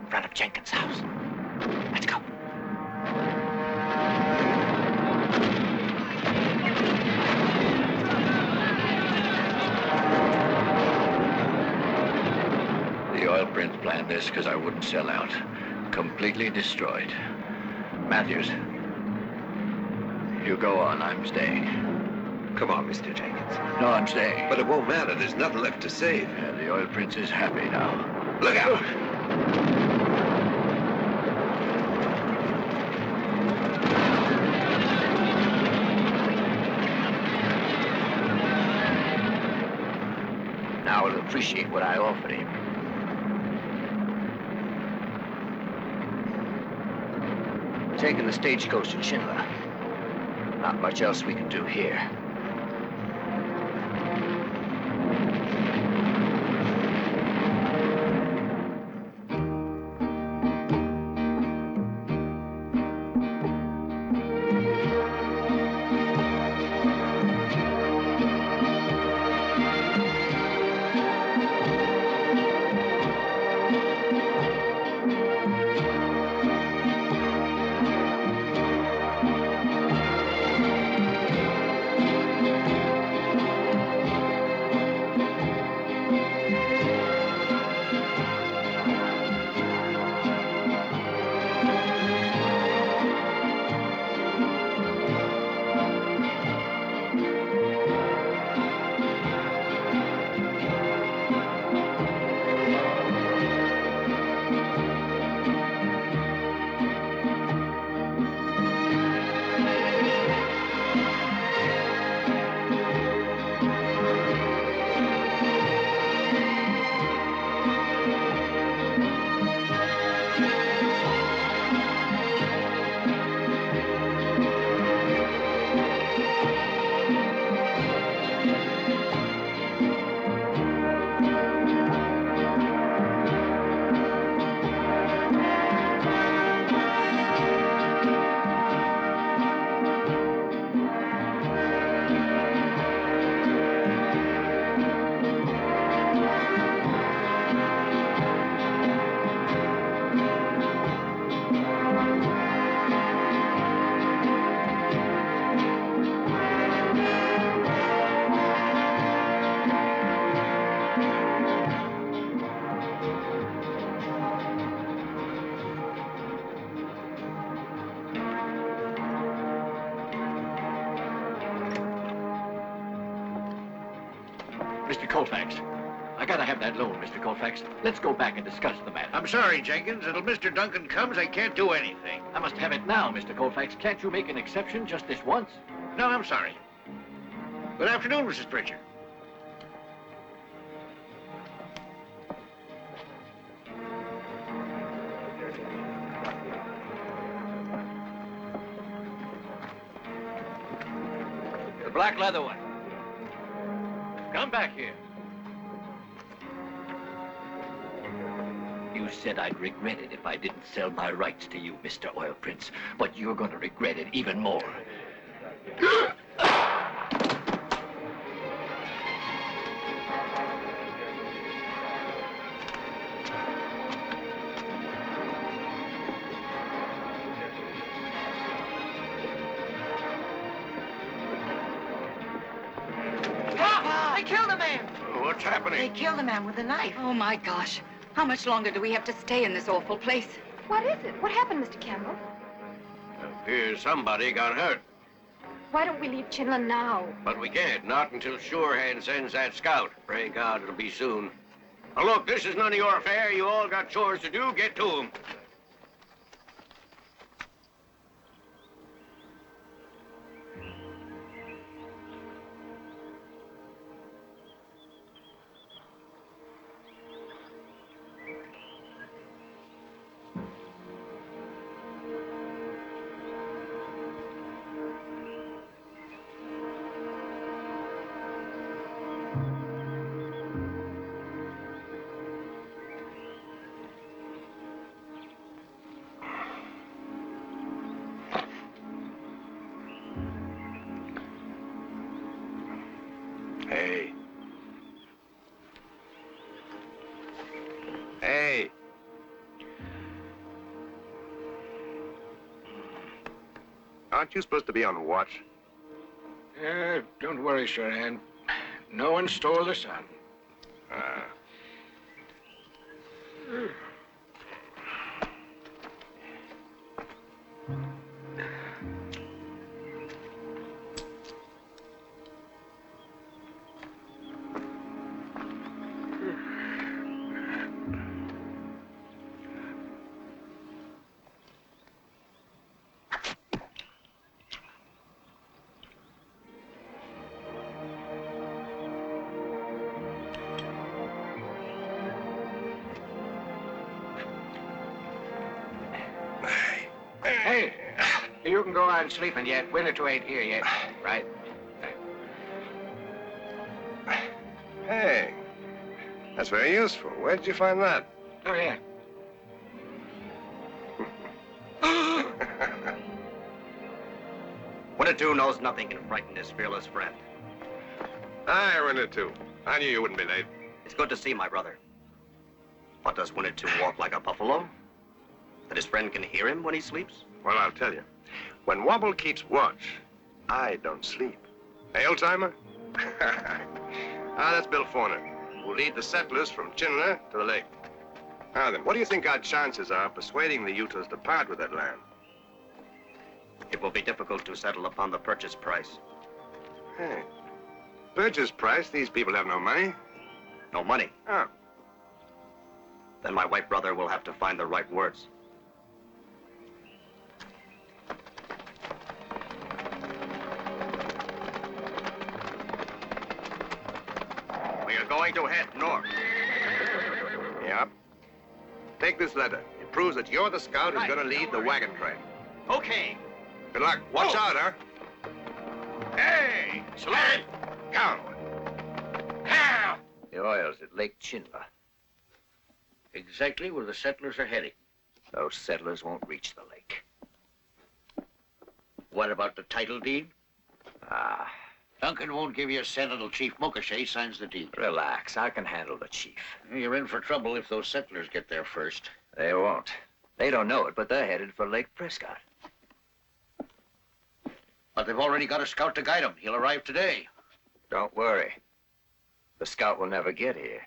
in front of Jenkins' house. Let's go. The Oilprince planned this because I wouldn't sell out. Completely destroyed. Matthews, you go on. I'm staying. Come on, Mr. Jenkins. No, I'm staying. But it won't matter. There's nothing left to save. Yeah, the Oilprince is happy now. Look out! Now he'll appreciate what I offered him. Taking the stagecoach to Chinla. Not much else we can do here. Mr. Colfax, I gotta have that loan, Mr. Colfax. Let's go back and discuss the matter. I'm sorry, Jenkins. Until Mr. Duncan comes, I can't do anything. I must have it now, Mr. Colfax. Can't you make an exception just this once? No, I'm sorry. Good afternoon, Mrs. Pritchard. The black leather one. Come back here. You said I'd regret it if I didn't sell my rights to you, Mr. Oilprince. But you're going to regret it even more. What's happening? They killed a man with a knife. Oh, my gosh. How much longer do we have to stay in this awful place? What is it? What happened, Mr. Campbell? Appears somebody got hurt. Why don't we leave Chinla now? But we can't, not until Surehand sends that scout. Pray God it'll be soon. Now look, this is none of your affair. You all got chores to do. Get to them. Aren't you supposed to be on watch? Don't worry, Surehand. No one stole the sun. Hey, you can go on sleeping yet. Winnetou ain't here yet, right? Hey, that's very useful. Where did you find that? Oh, yeah. Winnetou knows nothing can frighten his fearless friend. Hi, Winnetou. I knew you wouldn't be late. It's good to see my brother. But does Winnetou walk like a buffalo? That his friend can hear him when he sleeps? Well, I'll tell you. When Wobble keeps watch, I don't sleep. Hey, old-timer? That's Bill Vohrer, who lead the settlers from Chinle to the lake. Now then, what do you think our chances are of persuading the Utahs to part with that land? It will be difficult to settle upon the purchase price. Hey, purchase price? These people have no money. No money? Oh. Then my white brother will have to find the right words. We are going to head north. Yep. Take this letter. It proves that you're the scout who's going to lead the wagon train. Okay. Good luck. Watch out, huh? Hey, sled! Go. Now! The oil's at Lake Chinle. Exactly where the settlers are heading. Those settlers won't reach the lake. What about the title deed? Ah, Duncan won't give you a cent until Chief Mukashay signs the deed. relax. I can handle the chief. You're in for trouble if those settlers get there first. They won't. They don't know it, but they're headed for Lake Prescott. But they've already got a scout to guide them. He'll arrive today. Don't worry. The scout will never get here.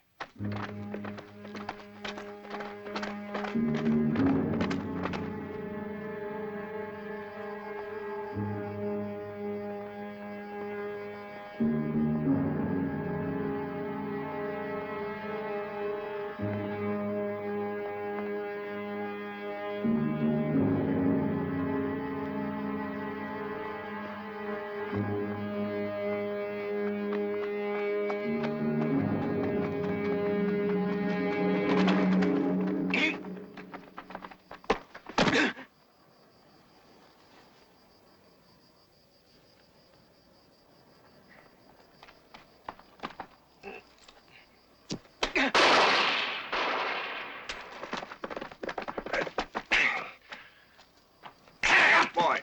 Boy,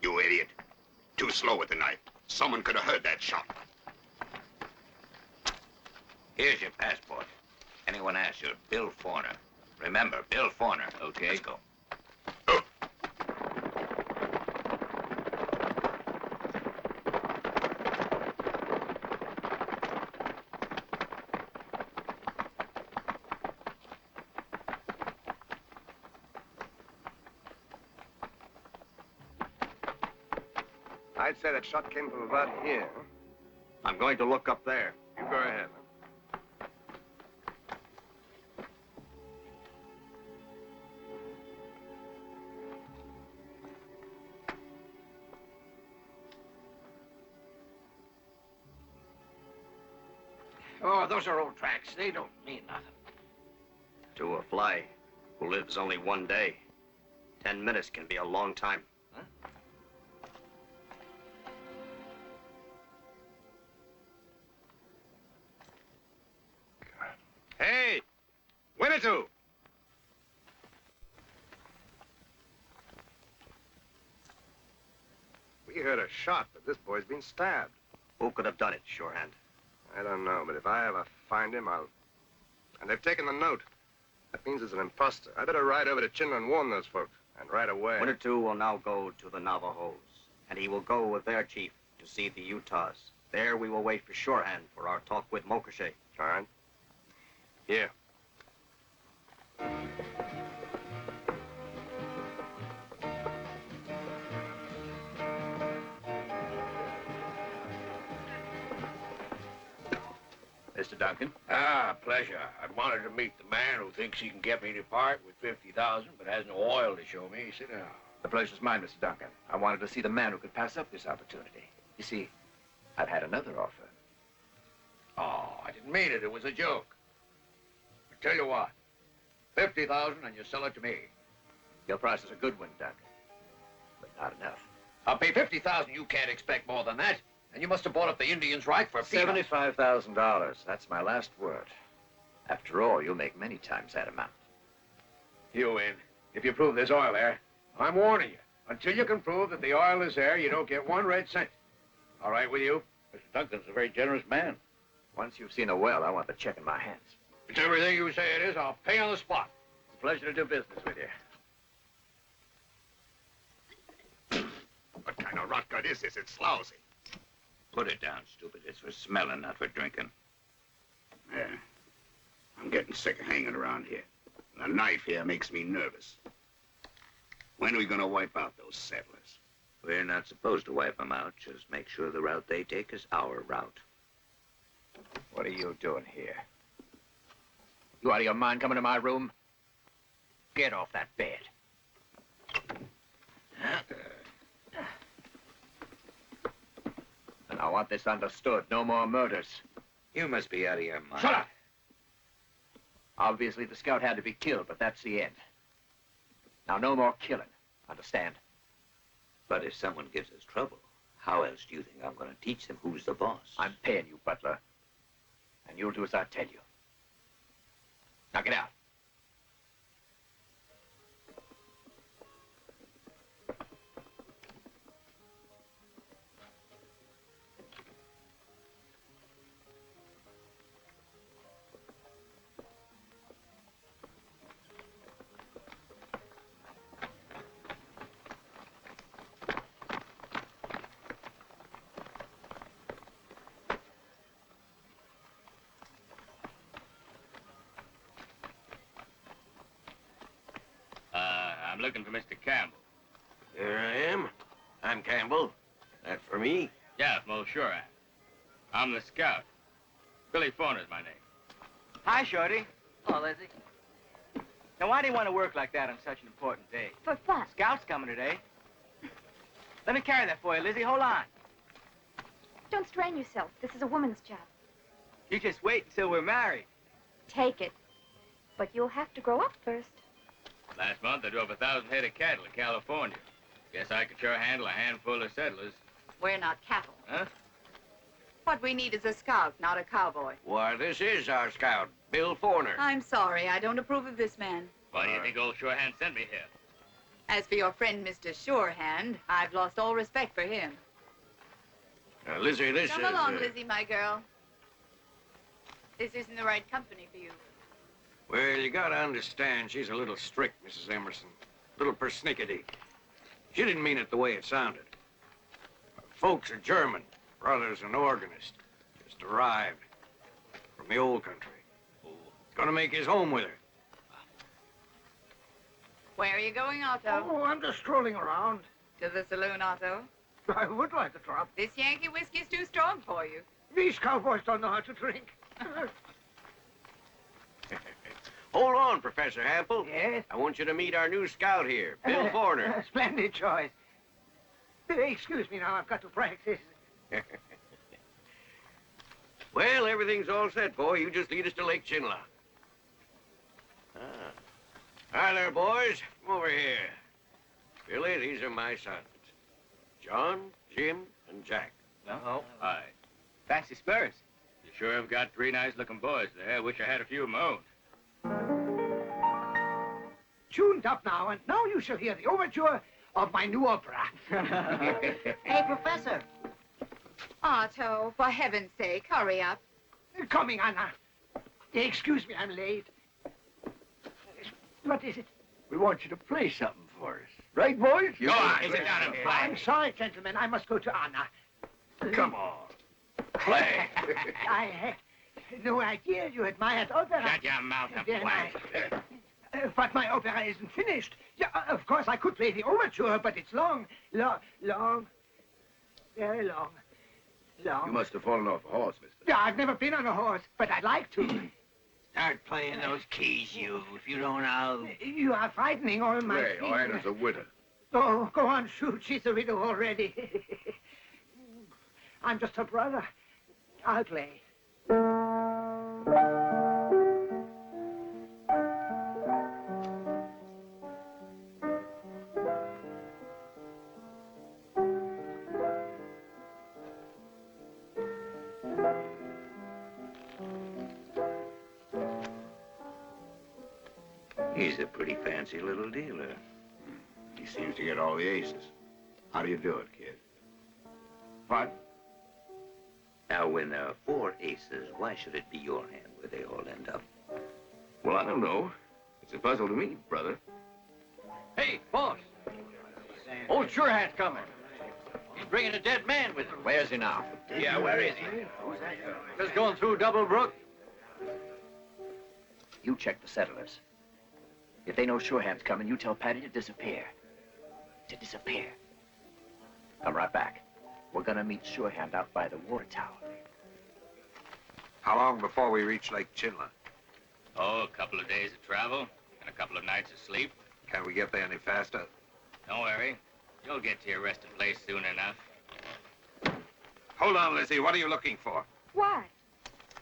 you idiot. Too slow with the knife. Someone could have heard that shot. Here's your passport. Anyone asks you, Bill Vohrer. Remember, Bill Vohrer. Okay. Let's go. I'd say that shot came from about here. I'm going to look up there. You go ahead. Oh, those are old tracks. They don't mean nothing. To a fly who lives only one day, 10 minutes can be a long time. Hey! Winnetou! We heard a shot, but this boy's been stabbed. Who could have done it, Surehand? I don't know, but if I ever find him, I'll... And they've taken the note. That means it's an imposter. I better ride over to Chinle and warn those folks. And right away. Winnetou will now go to the Navajos. And he will go with their chief to see the Utahs. There we will wait for Surehand for our talk with Mokashe. Fine. Here. Mr. Duncan? Ah, pleasure. I wanted to meet the man who thinks he can get me to part with 50,000, but has no oil to show me. Sit down. The pleasure's mine, Mr. Duncan. I wanted to see the man who could pass up this opportunity. You see, I've had another offer. Oh, I didn't mean it. It was a joke. I tell you what, 50,000 and you sell it to me. Your price is a good one, Duncan, but not enough. I'll pay 50,000. You can't expect more than that. And you must have bought up the Indians right for peanuts. $75,000. That's my last word. After all, you'll make many times that amount. You in. If you prove there's oil there, I'm warning you. Until you can prove that the oil is there, you don't get 1 red cent. All right with you? Mr. Duncan's a very generous man. Once you've seen a well, I want the check in my hands. If it's everything you say it is, I'll pay on the spot. It's a pleasure to do business with you. What kind of rot gut is this? It's lousy. Put it down, stupid. It's for smelling, not for drinking. Yeah. I'm getting sick of hanging around here. The knife here makes me nervous. When are we gonna wipe out those settlers? We're not supposed to wipe them out. Just make sure the route they take is our route. What are you doing here? You out of your mind coming to my room? Get off that bed. And I want this understood. No more murders. You must be out of your mind. Shut up! Obviously, the scout had to be killed, but that's the end. Now, no more killing. Understand? But if someone gives us trouble, how else do you think I'm going to teach them who's the boss? I'm paying you, butler. And you'll do as I tell you. Now, get out. I'm looking for Mr. Campbell. Here I am. I'm Campbell. That for me? Yeah, from Old Surehand. I'm the scout. Billy Foner's my name. Hi, Shorty. Hello, Lizzie. Now, why do you want to work like that on such an important day? For fun. Scout's coming today. Let me carry that for you, Lizzie. Hold on. Don't strain yourself. This is a woman's job. You just wait until we're married. Take it. But you'll have to grow up first. Last month, I drove 1,000 head of cattle in California. Guess I could sure handle a handful of settlers. We're not cattle. Huh? What we need is a scout, not a cowboy. Why, this is our scout, Bill Foner. I'm sorry, I don't approve of this man. Why do you think Old Surehand sent me here? As for your friend, Mr. Surehand, I've lost all respect for him. Lizzie, this Come is... along, Lizzie, my girl. This isn't the right company for you. Well, you gotta understand, she's a little strict, Mrs. Emerson. A little persnickety. She didn't mean it the way it sounded. Folks are German. Brother's an organist. Just arrived from the old country. Gonna make his home with her. Where are you going, Otto? Oh, I'm just strolling around. To the saloon, Otto. I would like a drop. This Yankee whiskey's too strong for you. These cowboys don't know how to drink. Hold on, Professor Hampel. Yes? I want you to meet our new scout here, Bill Foner. Splendid choice. Excuse me now, I've got to practice. Well, everything's all set, boy. You just lead us to Lake Chinla. Hi there, boys. Come over here. Billy, these are my sons. John, Jim, and Jack. Oh, hi. Fancy spurs. You sure have got 3 nice-looking boys there. I wish I had a few of my own. Tuned up now, and now you shall hear the overture of my new opera. Hey, Professor. Otto, for heaven's sake, hurry up. Coming, Anna. Excuse me, I'm late. What is it? We want you to play something for us. Right, boys? Go on, sit down and play. I'm sorry, gentlemen. I must go to Anna. Come on. Play. I had no idea you admired opera. Shut your mouth and Then play. But my opera isn't finished. Yeah, of course, I could play the overture, but it's long, very long. You must have fallen off a horse, mister. Yeah, I've never been on a horse, but I'd like to. Start playing those keys, you. If you don't, I'll... You are frightening all my Play, or Anna's a widow. Oh, go on, shoot. She's a widow already. I'm just her brother. I'll play. He's a pretty fancy little dealer. He seems to get all the aces. How do you do it, kid? What? Now, when there are 4 aces, why should it be your hand where they all end up? Well, I don't know. It's a puzzle to me, brother. Hey, boss. Old Surehand's coming. He's bringing a dead man with him. Where's he now? Yeah, where is he? Just going through Double Brook. You check the settlers. If they know Surehand's coming, you tell Patty to disappear. To disappear. Come right back. We're gonna meet Surehand out by the water tower. How long before we reach Lake Chinle? Oh, a couple of days of travel and a couple of nights of sleep. Can we get there any faster? Don't worry. You'll get to your resting place soon enough. Hold on, Lizzie. What are you looking for? Why?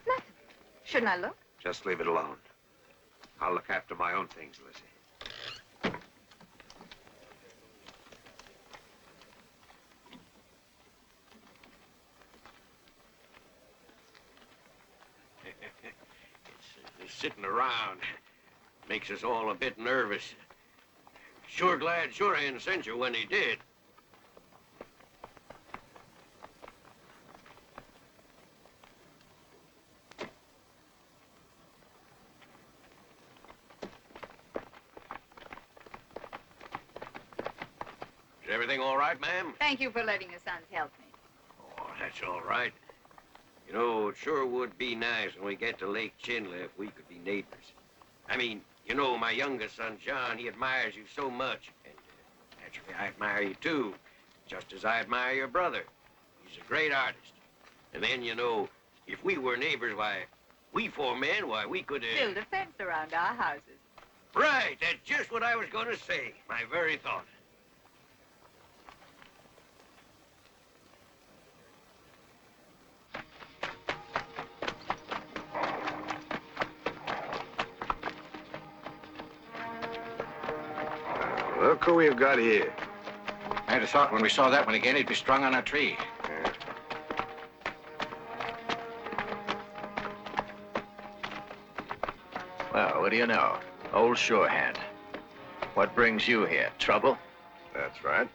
Nothing. Shouldn't I look? Just leave it alone. I'll look after my own things, Lizzie. It's sitting around. Makes us all a bit nervous. Sure glad Surehand sent you when he did. Is everything all right, ma'am? Thank you for letting your sons help me. Oh, that's all right. You know, it sure would be nice when we get to Lake Chinle if we could be neighbors. I mean, you know, my youngest son, John, he admires you so much. And naturally, I admire you, too, just as I admire your brother. He's a great artist. And then, you know, if we were neighbors, why, we 4 men, why, we could... Build a fence around our houses. Right, that's just what I was going to say. My very thought. Look who we've got here. I had a thought when we saw that one again, he'd be strung on a tree. Yeah. Well, what do you know? Old Surehand. What brings you here? Trouble? That's right.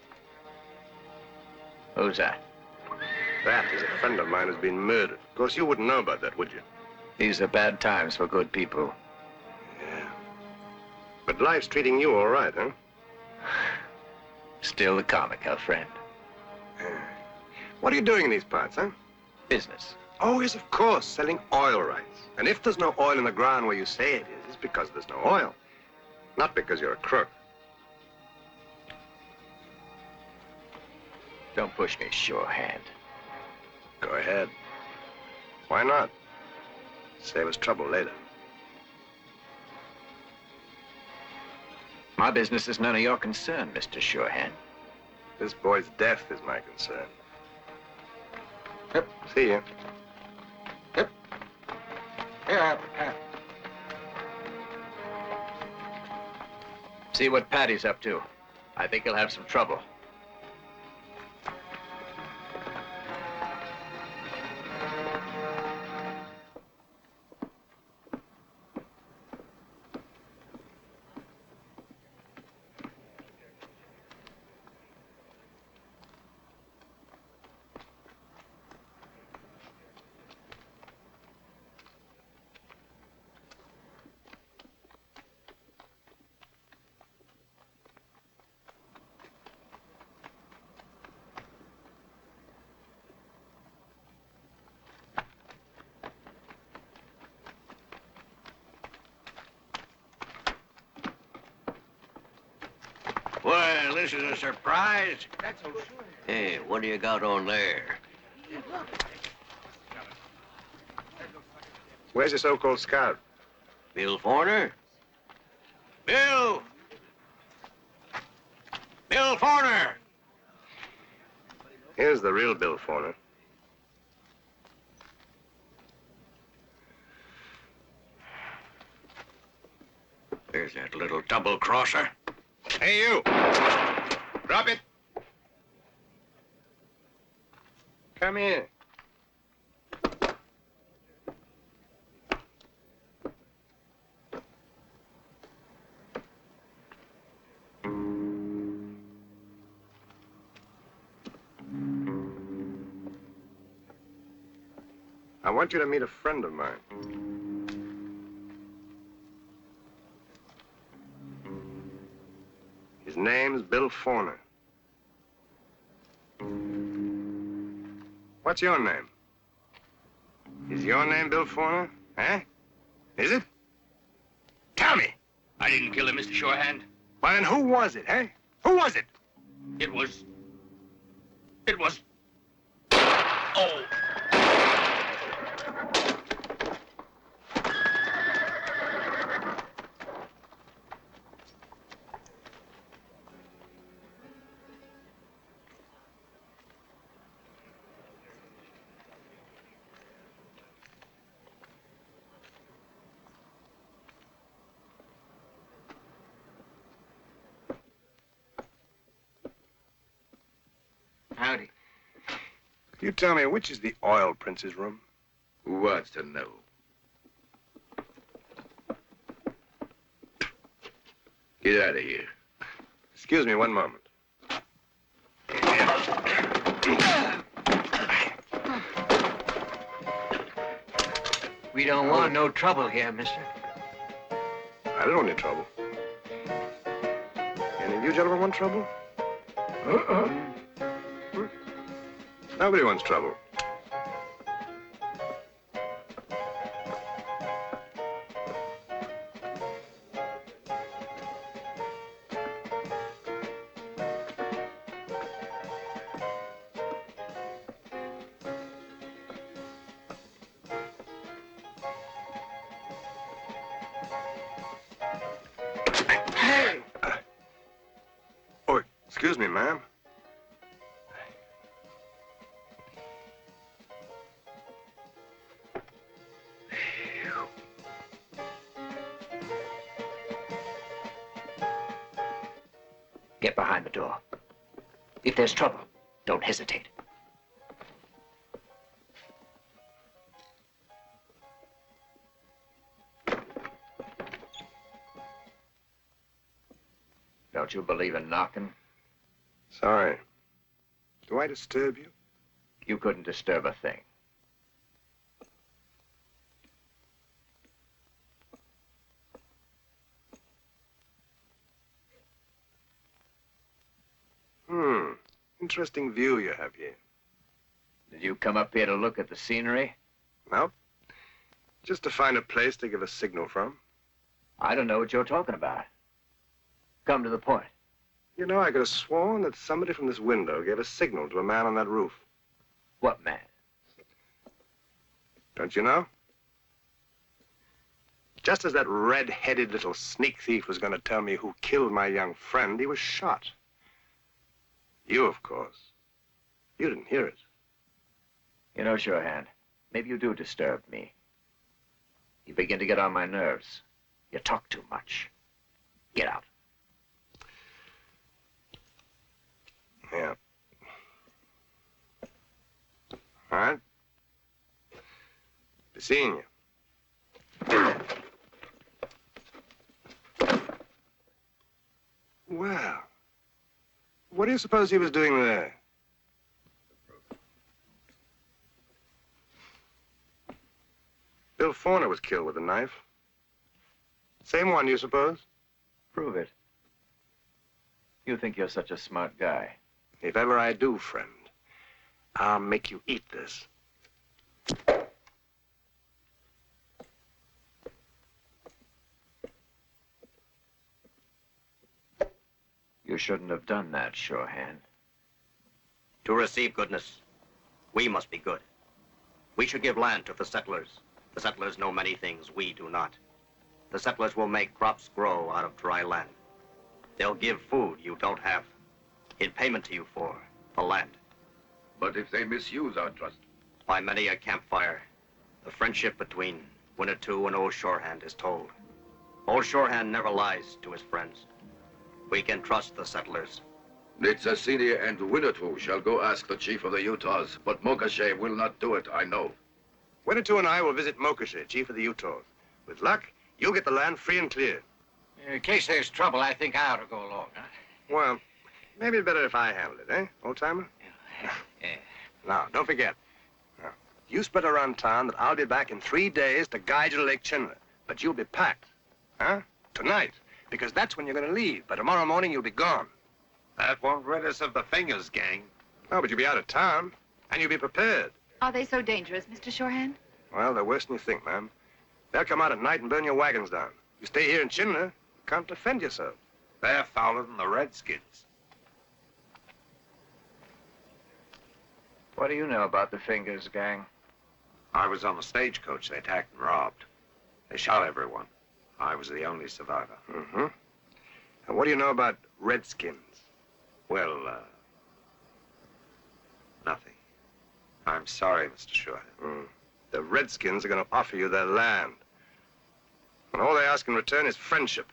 Who's that? That is a friend of mine who's been murdered. Of course, you wouldn't know about that, would you? These are bad times for good people. Yeah. But life's treating you all right, huh? Still the comic, our friend. What are you doing in these parts, huh? Business. Oh, yes, of course, selling oil rights. And if there's no oil in the ground where you say it is, it's because there's no oil. Not because you're a crook. Don't push me, Surehand. Go ahead. Why not? Save us trouble later. My business is none of your concern, Mr. Surehand. This boy's death is my concern. Yep. See you. Yep. Yeah. See what Patty's up to. I think he'll have some trouble. this is a surprise. That's Old Surehand. Hey, what do you got on there? Where's your so-called scout? Bill Foreigner? Bill! Bill Foreigner! Here's the real Bill Foreigner. There's that little double-crosser. Hey, you! Drop it! Come here. I want you to meet a friend of mine. His name's Bill Foreigner. What's your name? Is your name Bill Foreigner? Huh? Is it? Tell me. I didn't kill him, Mr. Surehand. Well, then who was it, eh? Who was it? It was... Oh! Howdy. You tell me, which is the Oilprince's room? Who wants to know? Get out of here. Excuse me one moment. We don't want no trouble here, mister. I don't want any trouble. Any of you gentlemen want trouble? Nobody wants trouble. Hey! Oh, excuse me, ma'am. Get behind the door. If there's trouble, don't hesitate. Don't you believe in knocking? Sorry. Do I disturb you? You couldn't disturb a thing. Interesting view you have here. Did you come up here to look at the scenery? Nope. Just to find a place to give a signal from. I don't know what you're talking about. Come to the point. You know, I could have sworn that somebody from this window gave a signal to a man on that roof. What man? Don't you know? Just as that red-headed little sneak thief was going to tell me who killed my young friend, he was shot. You, of course. You didn't hear it. You know, Surehand, maybe you do disturb me. You begin to get on my nerves. You talk too much. Get out. Yeah. All right. Be seeing you. Well, what do you suppose he was doing there? Bill Foreigner was killed with a knife. Same one, you suppose? Prove it. You think you're such a smart guy. If ever I do, friend, I'll make you eat this. You shouldn't have done that, Surehand. To receive goodness, we must be good. We should give land to the settlers. The settlers know many things we do not. The settlers will make crops grow out of dry land. They'll give food you don't have, in payment to you for the land. But if they misuse our trust? By many a campfire, the friendship between Winnetou and Old Surehand is told. Old Surehand never lies to his friends. We can trust the settlers. Nitzasini and Winnetou shall go ask the chief of the Utahs, but Mokashe will not do it, I know. Winnetou and I will visit Mokashe, chief of the Utahs. With luck, you'll get the land free and clear. In case there's trouble, I think I ought to go along, huh? Well, maybe it's better if I handle it, eh, old-timer? Yeah. Now, don't forget. Now, you spread around town that I'll be back in 3 days to guide you to Lake Chinle. But you'll be packed, huh? Tonight, because that's when you're going to leave. But tomorrow morning, you'll be gone. That won't rid us of the fingers, gang. Oh, but you'll be out of town, and you'll be prepared. Are they so dangerous, Mr. Surehand? Well, they're worse than you think, ma'am. They'll come out at night and burn your wagons down. You stay here in Chinle, you can't defend yourself. They're fouler than the Redskins. What do you know about the Fingers gang? I was on the stagecoach they attacked and robbed. They shot everyone. I was the only survivor. Mm-hmm. And what do you know about Redskins? Well, nothing. I'm sorry, Mr. Surehand. The Redskins are going to offer you their land. And all they ask in return is friendship.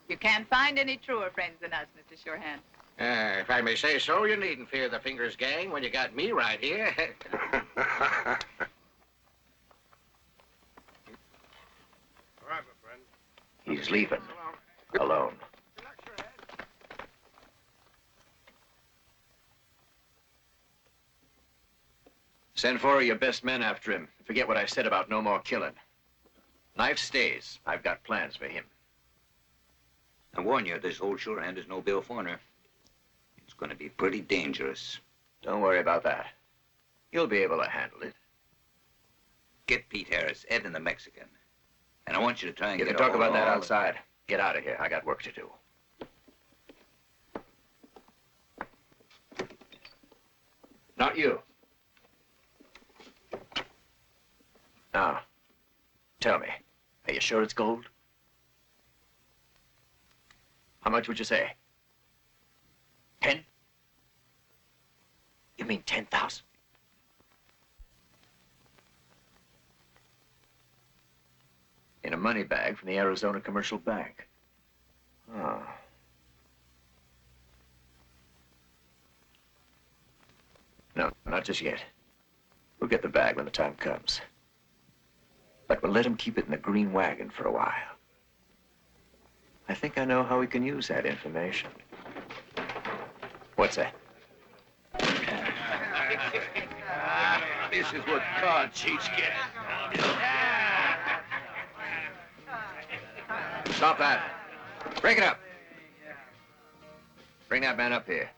You can't find any truer friends than us, Mr. Surehand. If I may say so, you needn't fear the Fingers gang when you got me right here. All right, my friend. He's leaving. Alone. Send 4 of your best men after him. Forget what I said about no more killing. Knife stays. I've got plans for him. I warn you, this Old Surehand is no Bill Foreigner. It's going to be pretty dangerous. Don't worry about that. You'll be able to handle it. Get Pete Harris, Ed and the Mexican. And I want you to try and You get can talk about that all- outside. Get out of here. I got work to do. Not you. Now, tell me, are you sure it's gold? How much would you say? 10? You mean 10,000? In a money bag from the Arizona Commercial Bank. Oh. No, not just yet. We'll get the bag when the time comes. But we'll let him keep it in the green wagon for a while. I think I know how we can use that information. What's that? This is what card cheats get. Stop that. Break it up. Bring that man up here.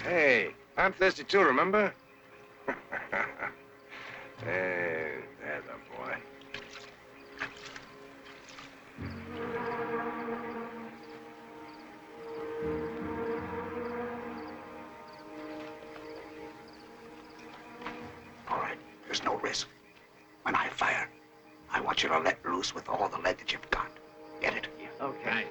Hey, I'm thirsty too, remember? Hey, there's a boy. All right, there's no risk. When I fire, I want you to let loose with all the lead that you've got. Get it? Okay.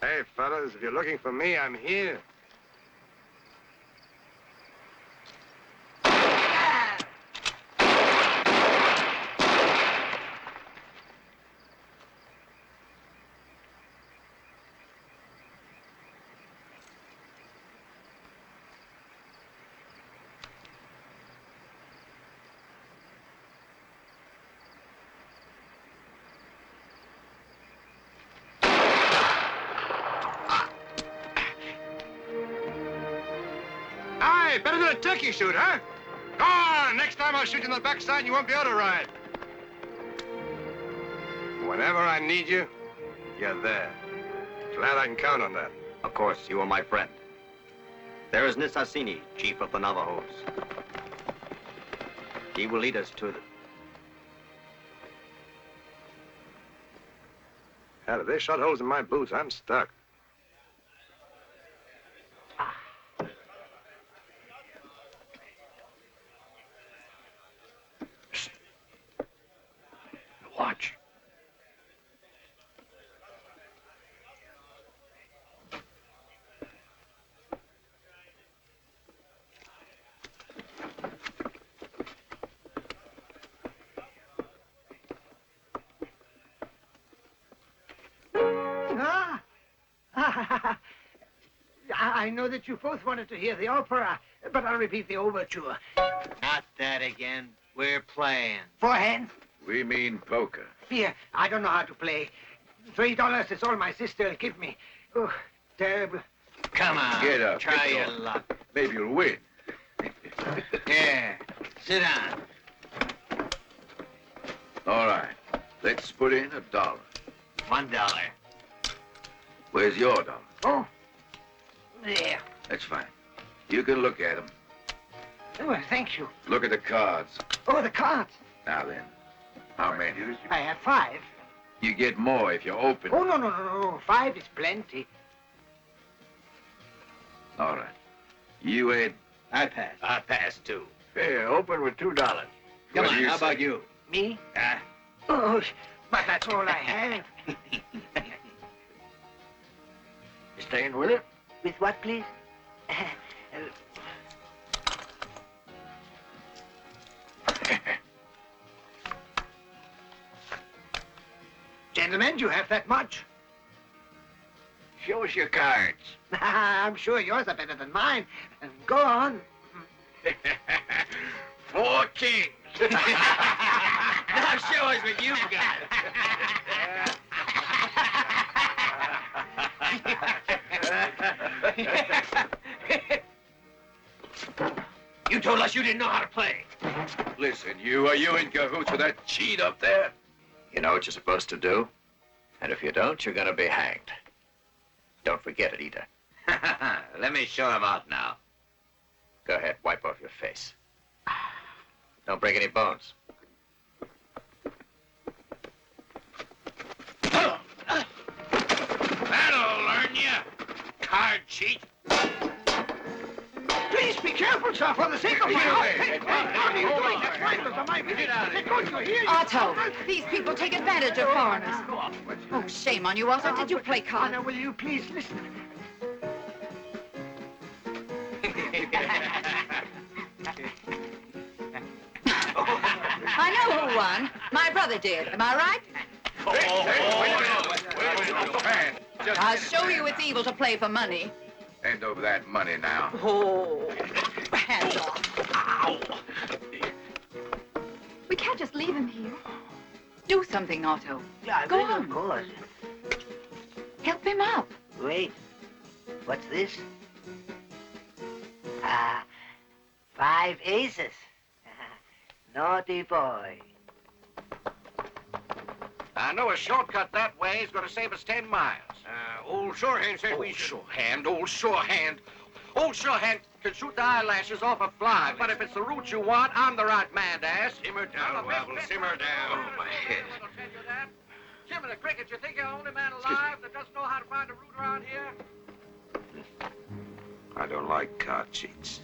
Hey, fellas, if you're looking for me, I'm here. Hey, better than a turkey shoot, huh? Go on! Next time I'll shoot you in the backside and you won't be able to ride. Whenever I need you, you're there. Glad I can count on that. Of course, you are my friend. There is Nisasini, chief of the Navajos. He will lead us to the... Hell, if they shot holes in my boots, I'm stuck. Watch. I know that you both wanted to hear the opera, but I'll repeat the overture. Not that again. We're playing. Forehand? We mean poker. Here, I don't know how to play. $3 is all my sister will give me. Oh, terrible. Come on. Get up. Try get your going. luck. Maybe you'll win. Here. Sit down. All right. Let's put in $1. $1. Where's your dollar? Oh, there. That's fine. You can look at them. Oh, thank you. Look at the cards. Oh, the cards. Now then, how many? I have 5. You get more if you open. Oh, no. 5 is plenty. All right. You Ed? I pass. I pass, too. Here, open with $2. Come What on, do you how say? about you? Me? Ah. Oh, but that's all I have. You staying with it? With what, please? Gentlemen, you have that much? Show us your cards. I'm sure yours are better than mine. Go on. 4 kings. Now show us what you've got. You told us you didn't know how to play. Listen, are you in cahoots with that cheat up there? You know what you're supposed to do? And if you don't, you're gonna be hanged. Don't forget it either. Let me show him out now. Go ahead, wipe off your face. Don't break any bones. That'll learn you, card cheat. Please be careful, sir, for the sake of my life. Otto, these people take advantage of foreigners. Oh, shame on you, Otto. Did you play cards? Anna, will you please listen? I know who won. My brother did. Am I right? I'll show you it's evil to play for money. Hand over that money now. Oh, hands off. Ow. We can't just leave him here. Do something, Otto. Yeah, Go will, on. of course. Help him up. Wait. What's this? 5 aces. Naughty boy. I know a shortcut that way is going to save us 10 miles. Old Surehand said we should... Old Surehand. Old Surehand can shoot the eyelashes off a fly, but if it's the route you want, I'm the right man to ask. Simmer down, Wabble, simmer down. Oh, my head. Jimmy the Cricket, you think you're the only man alive that doesn't know how to find a route around here? I don't like card cheats.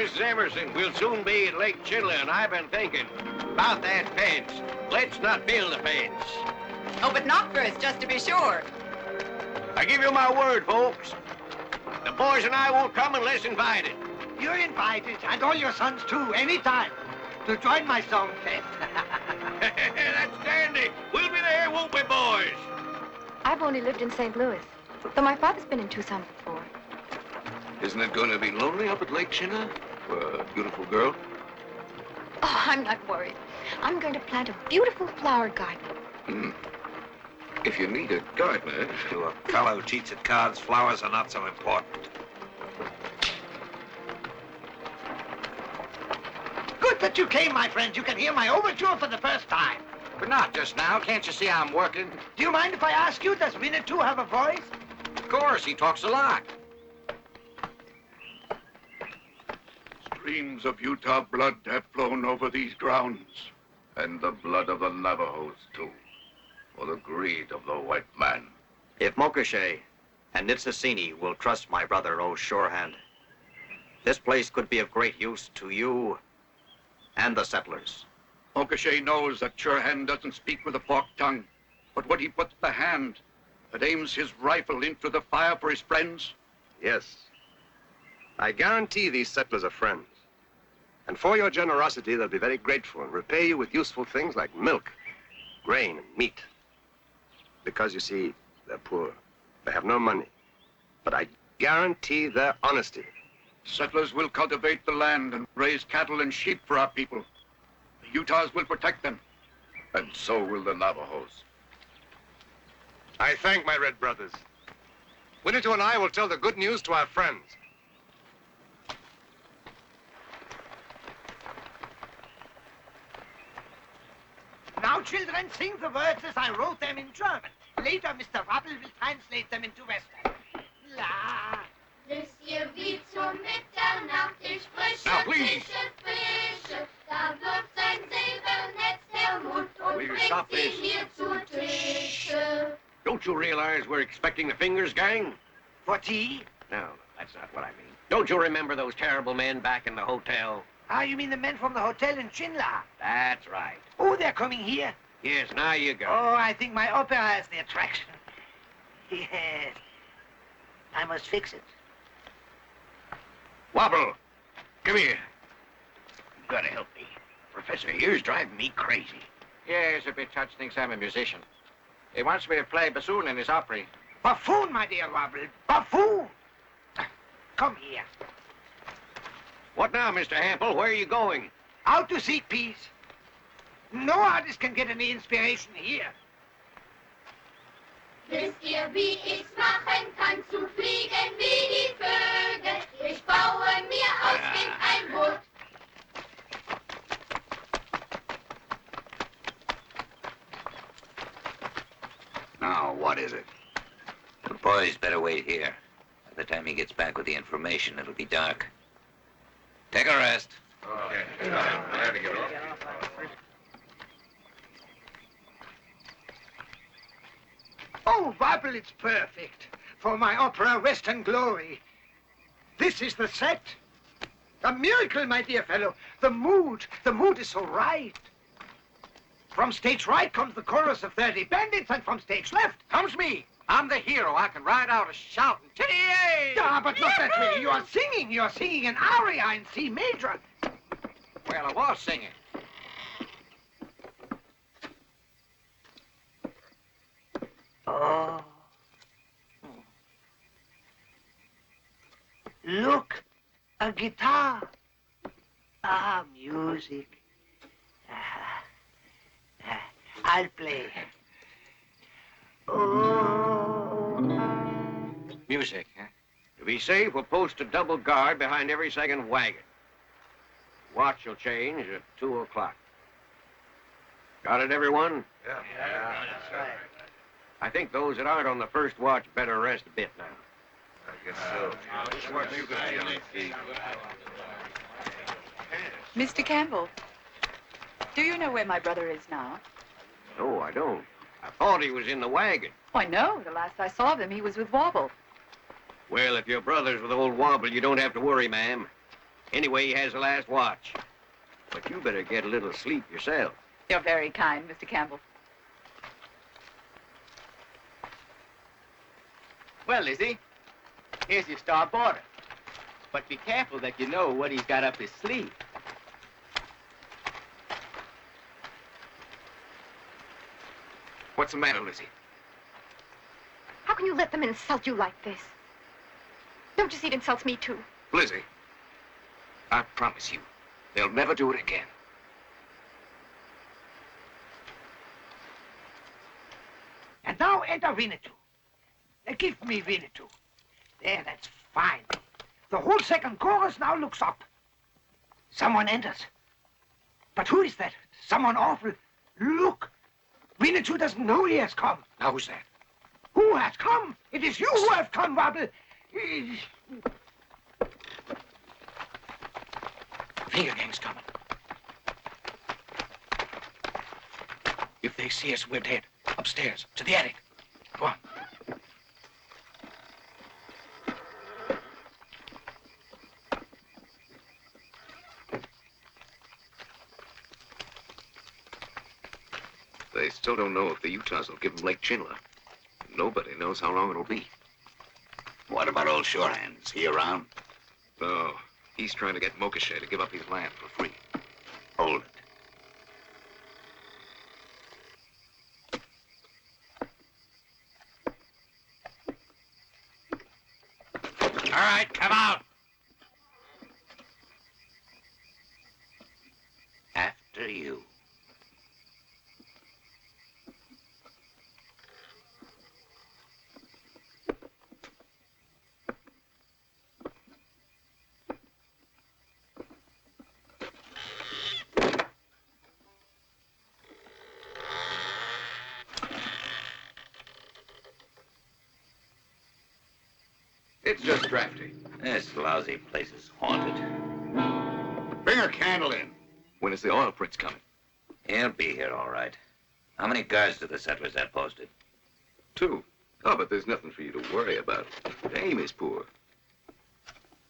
Mrs. Emerson, we'll soon be at Lake Chinle, and I've been thinking about that fence. Let's not build a fence. Oh, but not first, just to be sure. I give you my word, folks. The boys and I won't come unless invited. You're invited, and all your sons too, anytime, to join my song fest. That's dandy. We'll be there, won't we, boys? I've only lived in St. Louis, though my father's been in Tucson before. Isn't it going to be lonely up at Lake Chinle for a beautiful girl? Oh, I'm not worried. I'm going to plant a beautiful flower garden. If you need a gardener... To a fellow who cheats at cards, flowers are not so important. Good that you came, my friend. You can hear my overture for the first time. But not just now. Can't you see I'm working? Do you mind if I ask you, does Winnetou have a voice? Of course, he talks a lot. Streams of Utah blood have flown over these grounds. And the blood of the Navajos, too. For the greed of the white man. If Mokashe and Nitsasini will trust my brother, Old Surehand, this place could be of great use to you and the settlers. Mokashe knows that Surehand doesn't speak with a forked tongue, but when he puts the hand that aims his rifle into the fire for his friends. Yes. I guarantee these settlers are friends. And for your generosity, they'll be very grateful and repay you with useful things like milk, grain, and meat. Because, you see, they're poor. They have no money. But I guarantee their honesty. Settlers will cultivate the land and raise cattle and sheep for our people. The Utahs will protect them. And so will the Navajos. I thank my red brothers. Winnetou and I will tell the good news to our friends. Now, children, sing the words as I wrote them in German. Later, Mr. Wabbel will translate them into Western. La. Wisst ihr, wie zur Mitternacht ich frische Fische, da wirft sein Silbernetz der Mund und bringt sie hier zu Tische. Don't you realize we're expecting the Fingers gang? For tea? No, that's not what I mean. Don't you remember those terrible men back in the hotel? Ah, you mean the men from the hotel in Chinle? That's right. Oh, they're coming here? Yes, now you go. Oh, I think my opera is the attraction. Yes. I must fix it. Wobble, come here. You gotta help me. Professor here's driving me crazy. Yes, a bit touched thinks I'm a musician. He wants me to play bassoon in his opera. Buffoon, my dear Wobble. Buffoon! Come here. What now, Mr. Hample? Where are you going? Out to seek peace. No artist can get any inspiration here. Wisst ihr, wie ich's machen kann, zu fliegen wie die Vögel? Ich baue mir aus Wind ein Boot. Now, what is it? The boys better wait here. By the time he gets back with the information, it'll be dark. Take a rest. Okay. Oh, Wobble, it's perfect. For my opera, Western Glory. This is the set. A miracle, my dear fellow. The mood is so right. From stage right comes the chorus of 30 bandits, and from stage left comes me. I'm the hero. I can ride out a shouting. Titty-yay! Ah, but not that way. You're singing an aria in C major. Well, I was singing. Oh. Look, a guitar. Ah, music. I'll play. Oh. Music, huh? To be safe, we'll post a double guard behind every second wagon. Watch will change at 2 o'clock. Got it, everyone? Yeah. That's right. I think those that aren't on the first watch better rest a bit now. I guess so. Mr. Campbell, do you know where my brother is now? No, I don't. I thought he was in the wagon. Why, no. The last I saw of him, he was with Wobble. Well, if your brother's with old Wobble, you don't have to worry, ma'am. Anyway, he has the last watch. But you better get a little sleep yourself. You're very kind, Mr. Campbell. Well, Lizzie, here's your starboarder. But be careful that you know what he's got up his sleeve. What's the matter, Lizzie? How can you let them insult you like this? Don't you see it insults me, too? Lizzie, I promise you, they'll never do it again. And now enter Winnetou. Give me Winnetou. There, that's fine. The whole second chorus now looks up. Someone enters. But who is that? Someone awful. Look. Winnetou doesn't know he has come. Now, who's that? Who has come? It is you who have come, Wobble. Finger gang's coming. If they see us, we're dead. Upstairs, to the attic. Go on. They still don't know if the Utahs will give them Lake Chinle. Nobody knows how long it'll be. What about Old Surehand? Is he around? No. He's trying to get Mokashe to give up his land for free. Hold it. All right, come out. After you. It's just drafty. This lousy place is haunted. Bring a candle in. When is the Oilprince coming? He'll be here, all right. How many guards do the settlers have posted? 2. Oh, but there's nothing for you to worry about. The aim is poor.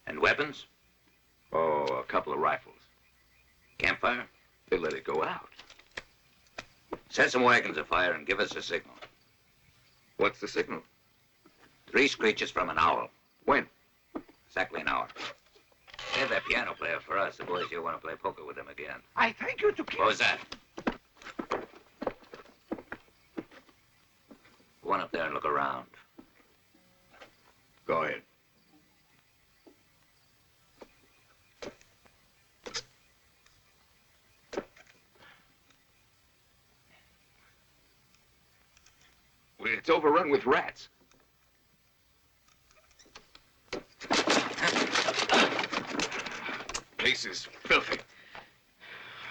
And weapons? Oh, a couple of rifles. Campfire? They let it go out. Set some wagons afire and give us a signal. What's the signal? 3 screeches from an owl. When? Exactly an hour. Save that piano player for us. The boys here want to play poker with him again. I thank you to keep... What was that? Go on up there and look around. Go ahead. Well, it's overrun with rats. Place is filthy.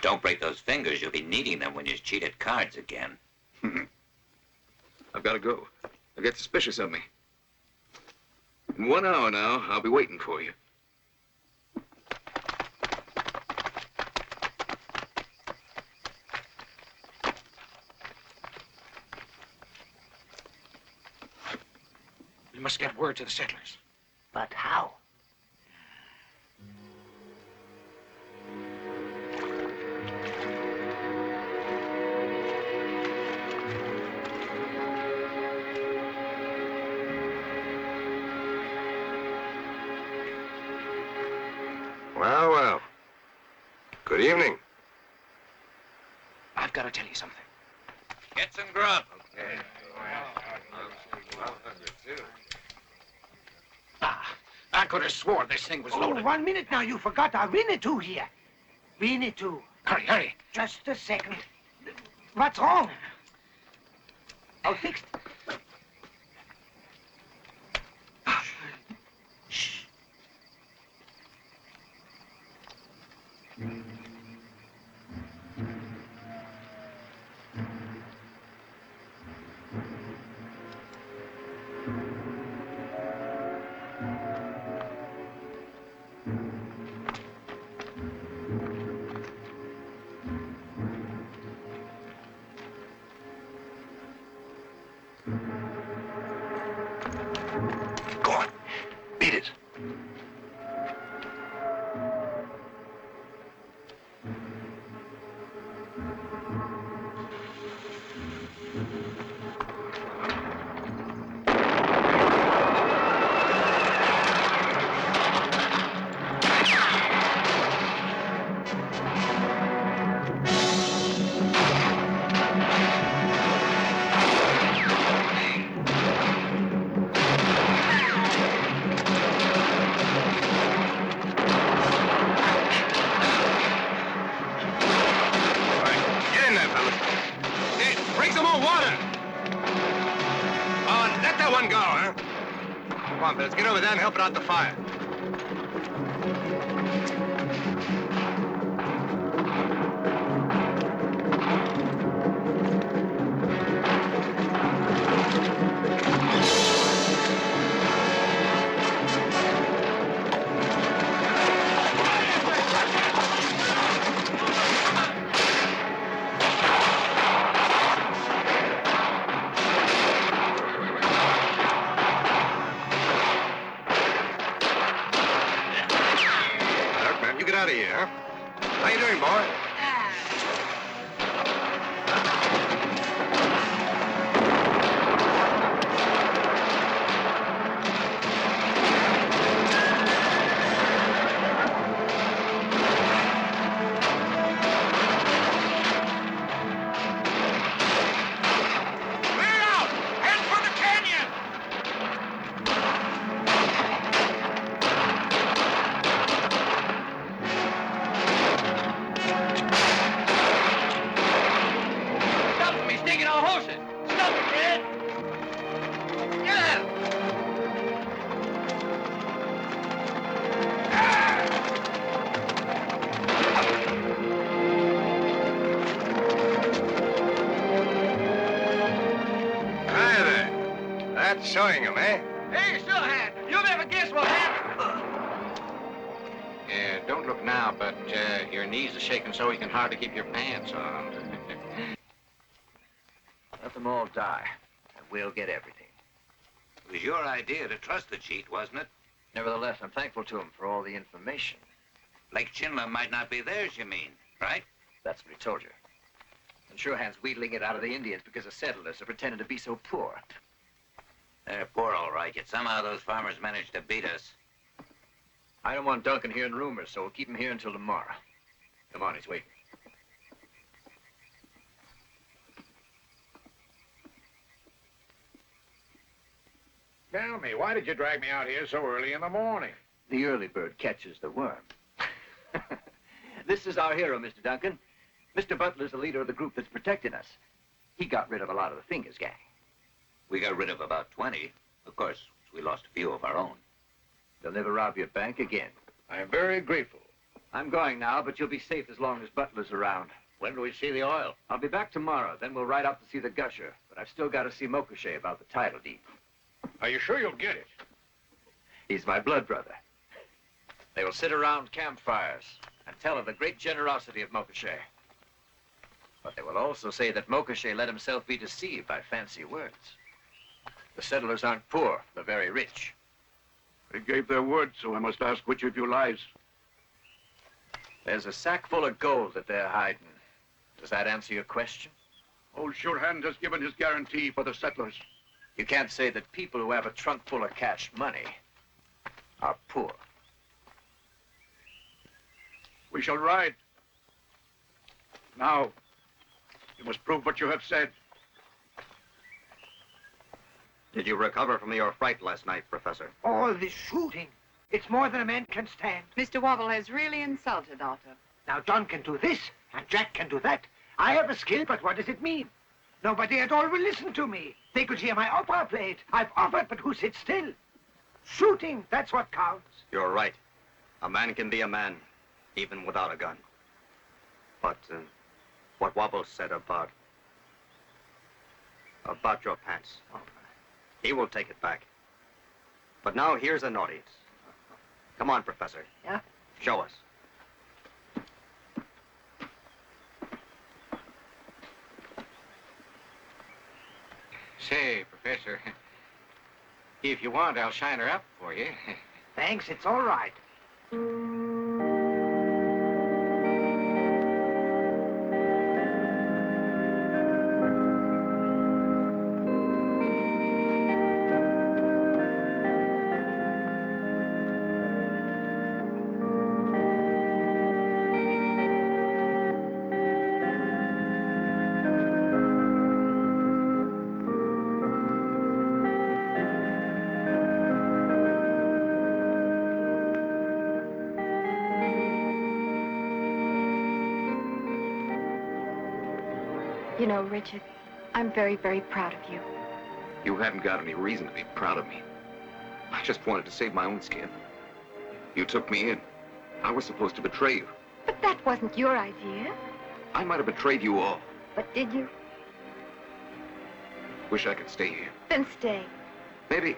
Don't break those fingers. You'll be needing them when you cheat at cards again. I've got to go. They'll get suspicious of me. In 1 hour now, I'll be waiting for you. We must get word to the settlers. But how? Well, well. Good evening. I've got to tell you something. Get some grub. Okay. I could have swore this thing was loaded. 1 minute now. You forgot our Winnetou here. Winnetou. Hurry, hurry. Just a second. What's wrong? All fixed. Shh. Come on, Philip, get over there and help it out the fire. Out of here, huh? How you doing, boy? Clear out! Head for the canyon! Showing him, eh? Hey, Surehand, you'll never guess what happened. Don't look now, but your knees are shaking so you can hardly keep your pants on. Let them all die, and we'll get everything. It was your idea to trust the cheat, wasn't it? Nevertheless, I'm thankful to him for all the information. Lake Chinle might not be theirs, you mean, right? That's what he told you. And Surehand's wheedling it out of the Indians because the settlers are pretending to be so poor. They're poor, all right, yet somehow those farmers managed to beat us. I don't want Duncan hearing rumors, so we'll keep him here until tomorrow. Come on, he's waiting. Tell me, why did you drag me out here so early in the morning? The early bird catches the worm. This is our hero, Mr. Duncan. Mr. Butler's the leader of the group that's protecting us. He got rid of a lot of the Fingers gang. We got rid of about 20. Of course, we lost a few of our own. They'll never rob your bank again. I am very grateful. I'm going now, but you'll be safe as long as Butler's around. When do we see the oil? I'll be back tomorrow. Then we'll ride up to see the gusher. But I've still got to see Mokoshe about the title deed. Are you sure you'll get it? He's my blood brother. They will sit around campfires and tell of the great generosity of Mokoshe. But they will also say that Mokoshe let himself be deceived by fancy words. The settlers aren't poor, they're very rich. They gave their word, so I must ask which of you lies. There's a sack full of gold that they're hiding. Does that answer your question? Old Surehand has given his guarantee for the settlers. You can't say that people who have a trunk full of cash money are poor. We shall ride. Now, you must prove what you have said. Did you recover from your fright last night, Professor? All this shooting. It's more than a man can stand. Mr. Wobble has really insulted Otto. Now, Don can do this, and Jack can do that. I have a skill, but what does it mean? Nobody at all will listen to me. They could hear my opera played. I've offered, but who sits still? Shooting, that's what counts. You're right. A man can be a man, even without a gun. But what Wobble said about your pants, he will take it back. But now here's an audience. Come on, Professor. Yeah? Show us. Say, Professor, if you want, I'll shine her up for you. Thanks, it's all right. You know, Richard, I'm very, very proud of you. You haven't got any reason to be proud of me. I just wanted to save my own skin. You took me in. I was supposed to betray you. But that wasn't your idea. I might have betrayed you all. But did you? Wish I could stay here. Then stay. Maybe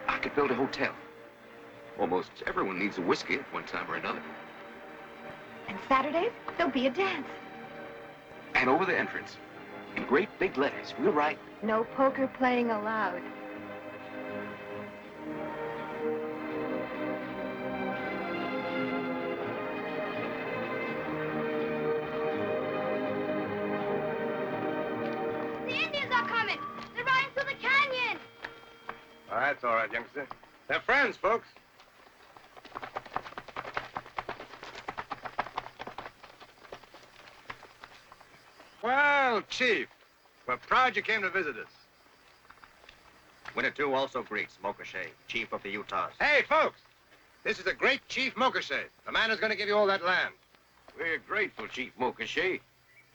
I could build a hotel. Almost everyone needs a whiskey at one time or another. And Saturdays, there'll be a dance. And over the entrance, in great big letters, we'll write, No poker playing allowed. The Indians are coming. They're riding through the canyon. Oh, that's all right, youngster. They're friends, folks. Well, Chief, we're proud you came to visit us. Winnetou also greets Mokashe, chief of the Utahs. Hey, folks, this is the great Chief Mokashe, the man who's going to give you all that land. We're grateful, Chief Mokashe.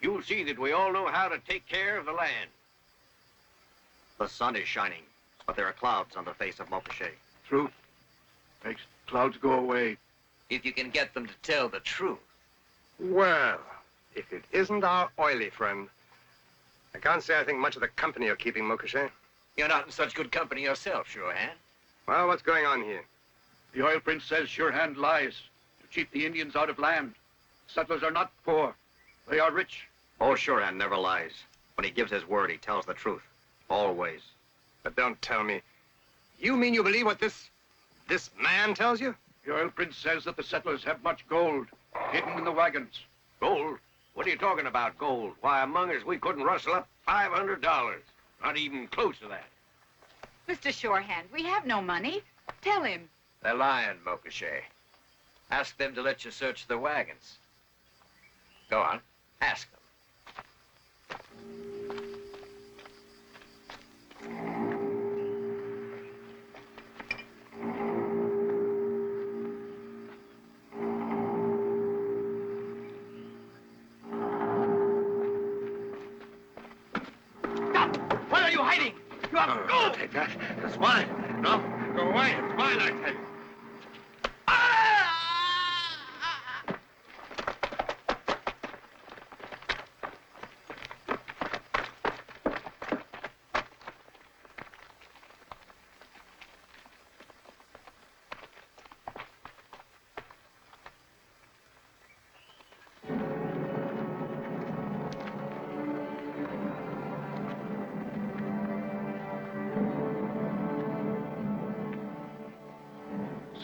You'll see that we all know how to take care of the land. The sun is shining, but there are clouds on the face of Mokashe. Truth makes clouds go away. If you can get them to tell the truth. Well, if it isn't our oily friend, I can't say I think much of the company you're keeping, Mokashe. You're not in such good company yourself, Surehand. Well, what's going on here? The Oilprince says Surehand lies to cheat the Indians out of land. Settlers are not poor. They are rich. Old Surehand never lies. When he gives his word, he tells the truth. Always. But don't tell me. You mean you believe what this man tells you? The Oilprince says that the settlers have much gold hidden in the wagons. Gold? What are you talking about, gold? Why, among us, we couldn't rustle up $500. Not even close to that. Mr. Surehand, we have no money. Tell him. They're lying, Mokashe. Ask them to let you search the wagons. Go on, ask them. What are you hiding? You have to go! Take that. That's mine. No, go away. It's mine, I tell you.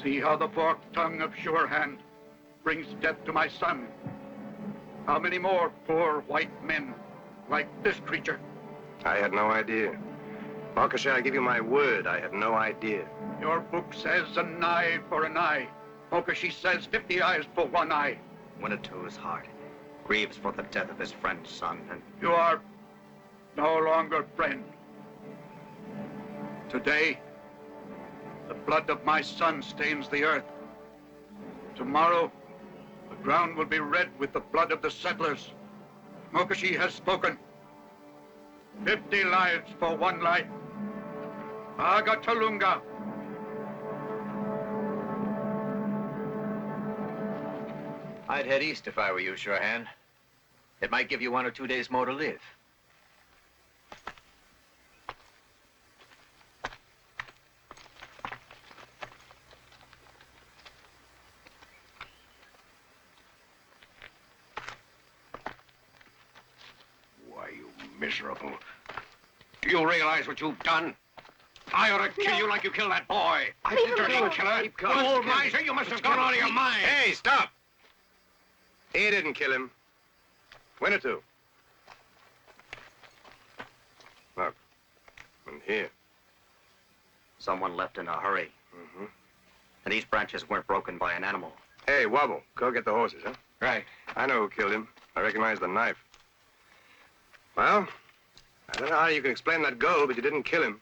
See how the forked tongue of Surehand brings death to my son. How many more poor white men like this creature? I had no idea. Mokashe, I give you my word, I had no idea. Your book says an eye for an eye. Mokashe says 50 eyes for one eye. Winnetou's heart grieves for the death of his friend's son, and You are no longer friend. Today, the blood of my son stains the earth. Tomorrow, the ground will be red with the blood of the settlers. Mokashe has spoken. 50 lives for one life. Aga Talunga. I'd head east if I were you, Surehand. It might give you 1 or 2 days more to live. Why, you miserable. Do you realize what you've done? I ought to kill you like you killed that boy. I Leave him dirty alone. killer. You old miser, you must have gone out of your mind. Hey, stop! He didn't kill him. Winnetou. Look. And here. someone left in a hurry. Mm-hmm. And these branches weren't broken by an animal. Hey, Wobble, go get the horses, huh? Right. I know who killed him. I recognize the knife. Well, I don't know how you can explain that gold, but you didn't kill him.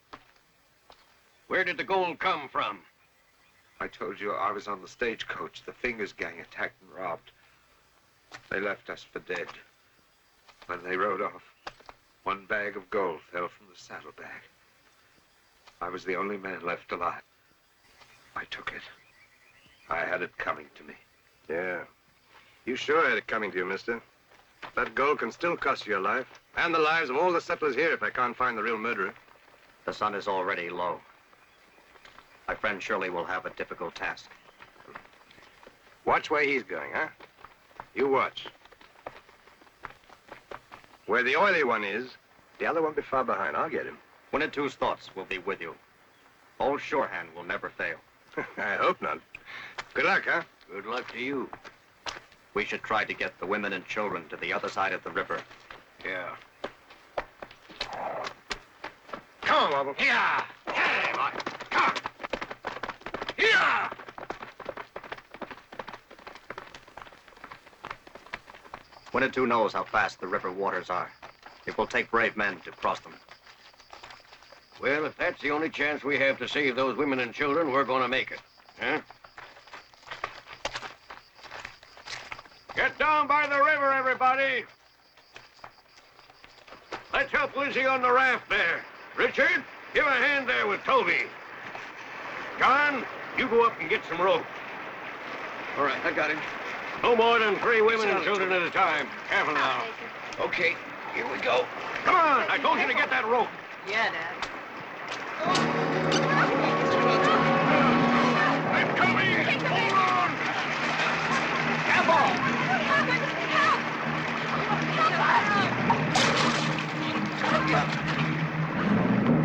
Where did the gold come from? I told you I was on the stagecoach. The Fingers gang attacked and robbed. They left us for dead. When they rode off, one bag of gold fell from the saddlebag. I was the only man left alive. I took it. I had it coming to me. Yeah. You sure had it coming to you, mister. That gold can still cost you your life, and the lives of all the settlers here if I can't find the real murderer. The sun is already low. My friend Shirley will have a difficult task. Watch where he's going, huh? You watch. Where the oily one is, the other won't be far behind. I'll get him. Winnetou's thoughts will be with you. Old Surehand will never fail. I hope not. Good luck, huh? Good luck to you. We should try to get the women and children to the other side of the river. Yeah. Come on, Wobble. Yeah! Hey, boy! Come! Here! Winnetou knows how fast the river waters are. It will take brave men to cross them. Well, if that's the only chance we have to save those women and children, we're going to make it. Huh? Get down by the river, everybody. Let's help Lizzie on the raft there. Richard, give a hand there with Toby. John, you go up and get some rope. All right, I got him. No more than 3 women and children at a time. Careful now. Okay, here we go. Come on, I told you to get that rope. Yeah, Dad. I'm coming! Hold on! Careful!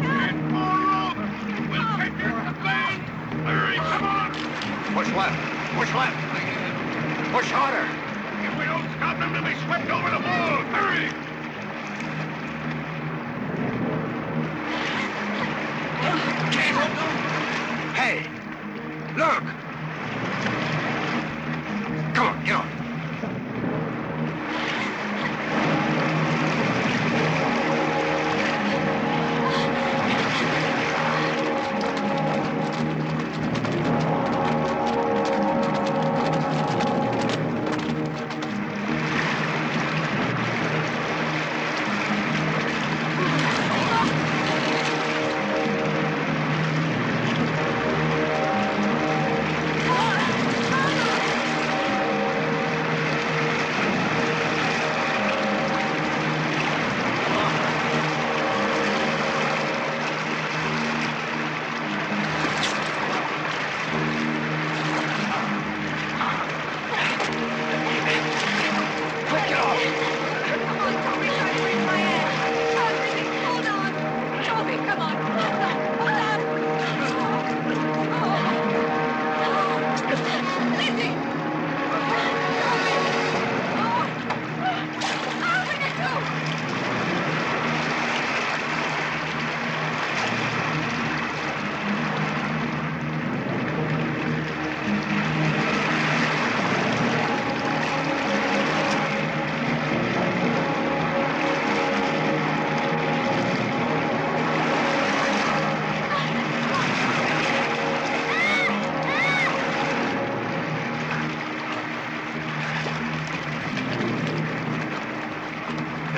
Get more rope! We'll take you to the bank! Hurry, come on! Push left. Push left. Push harder. If we don't stop them, they'll be swept over the boat! Hurry! Hey, look! Come on, get on.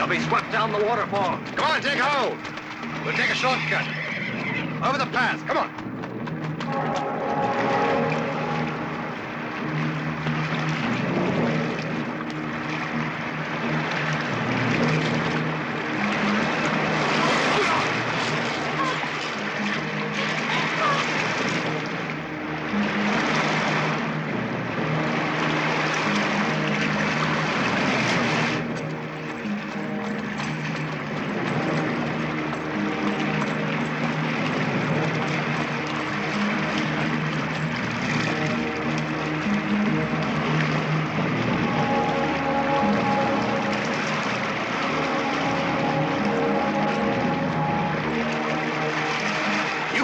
Be swept down the waterfall. Come on, take hold. We'll take a shortcut. Over the pass. Come on.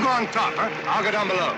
On top, huh? I'll go down below.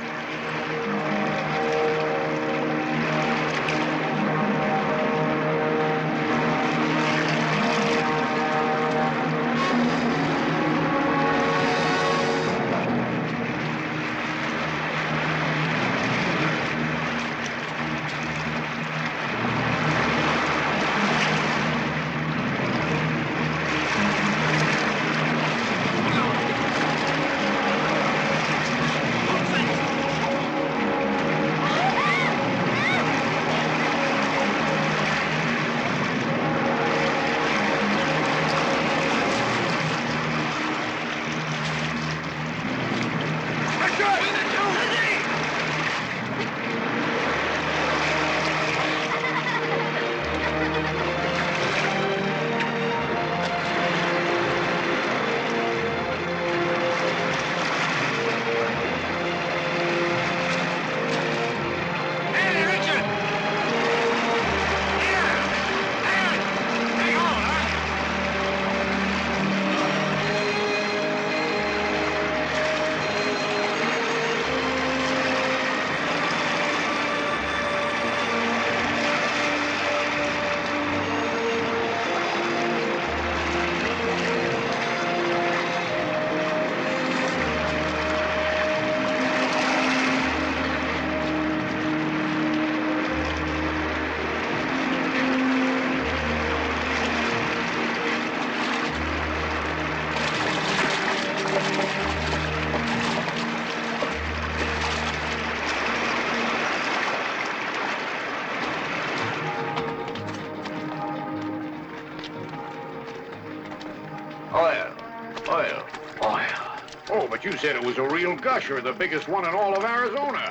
you said it was a real gusher, the biggest one in all of Arizona.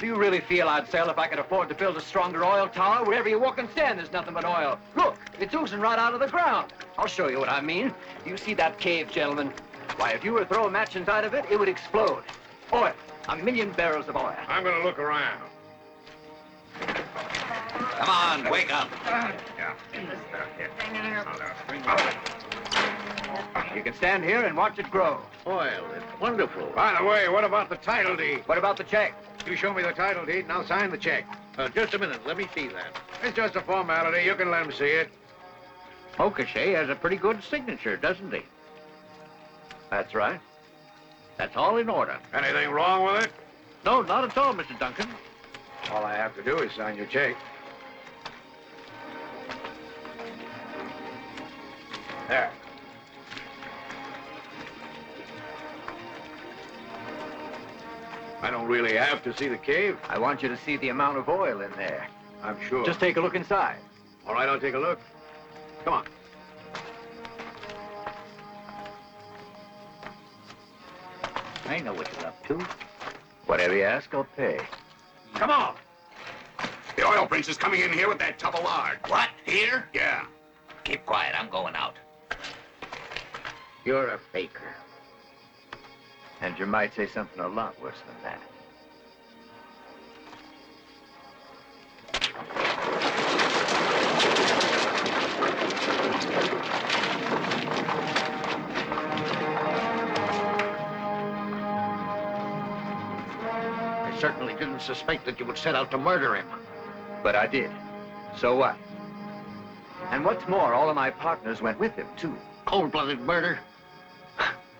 Do you really feel I'd sell if I could afford to build a stronger oil tower? Wherever you walk and stand, there's nothing but oil. Look, it's oozing right out of the ground. I'll show you what I mean. You see that cave, gentlemen? Why, if you were to throw a match inside of it, it would explode. Oil. 1,000,000 barrels of oil. I'm gonna look around. Come on, wake up. You can stand here and watch it grow. Oil, it's wonderful. By the way, what about the title deed? What about the check? You show me the title deed and I'll sign the check. Just a minute, let me see that. It's just a formality, you can let him see it. Mokashe has a pretty good signature, doesn't he? That's right. That's all in order. Anything wrong with it? No, not at all, Mr. Duncan. All I have to do is sign your check. There. I don't really have to see the cave. I want you to see the amount of oil in there. I'm sure. Just take a look inside. All right, I'll take a look. Come on. I know what you're up to. Whatever you ask, I'll pay. Come on. The Oilprince is coming in here with that tub of lard. What? Here? Yeah. Keep quiet. I'm going out. You're a faker. And you might say something a lot worse than that. I certainly didn't suspect that you would set out to murder him. But I did. So what? And what's more, all of my partners went with him, too. Cold-blooded murder?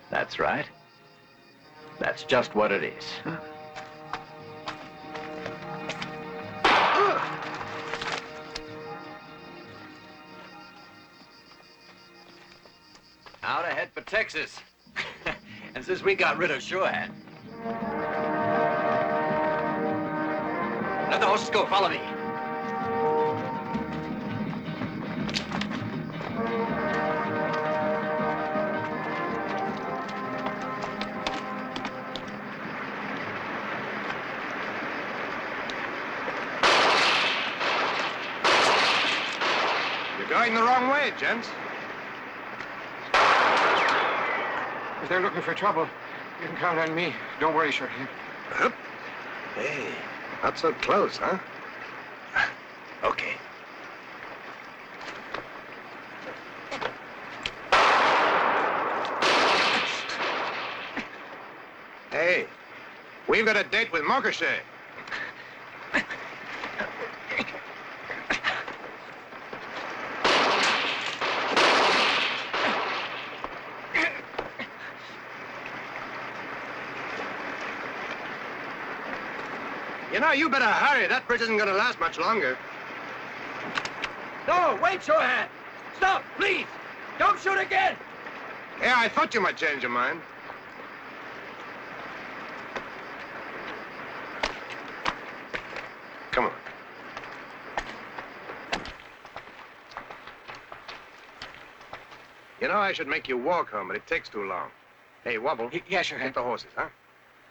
That's right. That's just what it is. Out ahead for Texas. And since we got rid of Surehand. Let the horses go. Follow me. Going the wrong way, gents. If they're looking for trouble, you can count on me. Don't worry, Surehand. Hup. Hey, not so close, huh? Okay. Hey, we've got a date with Mokashe. You know, you better hurry. That bridge isn't going to last much longer. No, wait, Surehand! Stop, please! Don't shoot again! Yeah, I thought you might change your mind. Come on. You know, I should make you walk home, but it takes too long. Hey, Wobble. Yeah, sure. Get the horses, huh?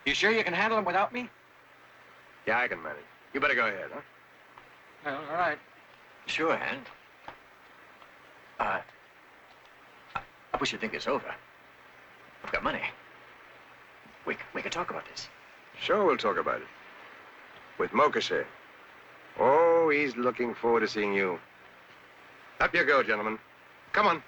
You sure you can handle them without me? Yeah, I can manage. You better go ahead, huh? Well, all right. Surehand. I wish you'd think this over. I've got money. We can talk about this. Sure, we'll talk about it. With Mokashe. Oh, he's looking forward to seeing you. Up you go, gentlemen. Come on.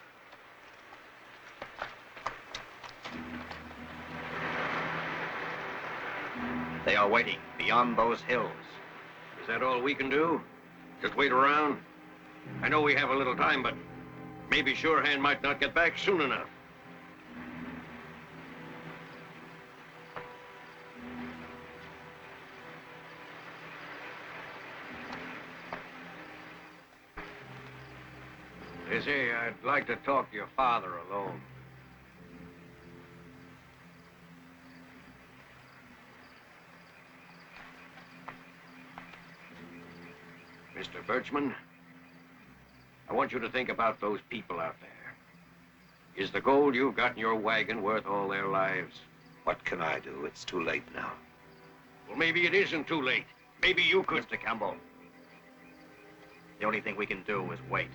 They are waiting beyond those hills. Is that all we can do? Just wait around? I know we have a little time, but maybe Surehand might not get back soon enough. You see, I'd like to talk to your father alone. Mr. Birchman, I want you to think about those people out there. Is the gold you've got in your wagon worth all their lives? What can I do? It's too late now. Well, maybe it isn't too late. Maybe you could... Mr. Campbell, the only thing we can do is wait.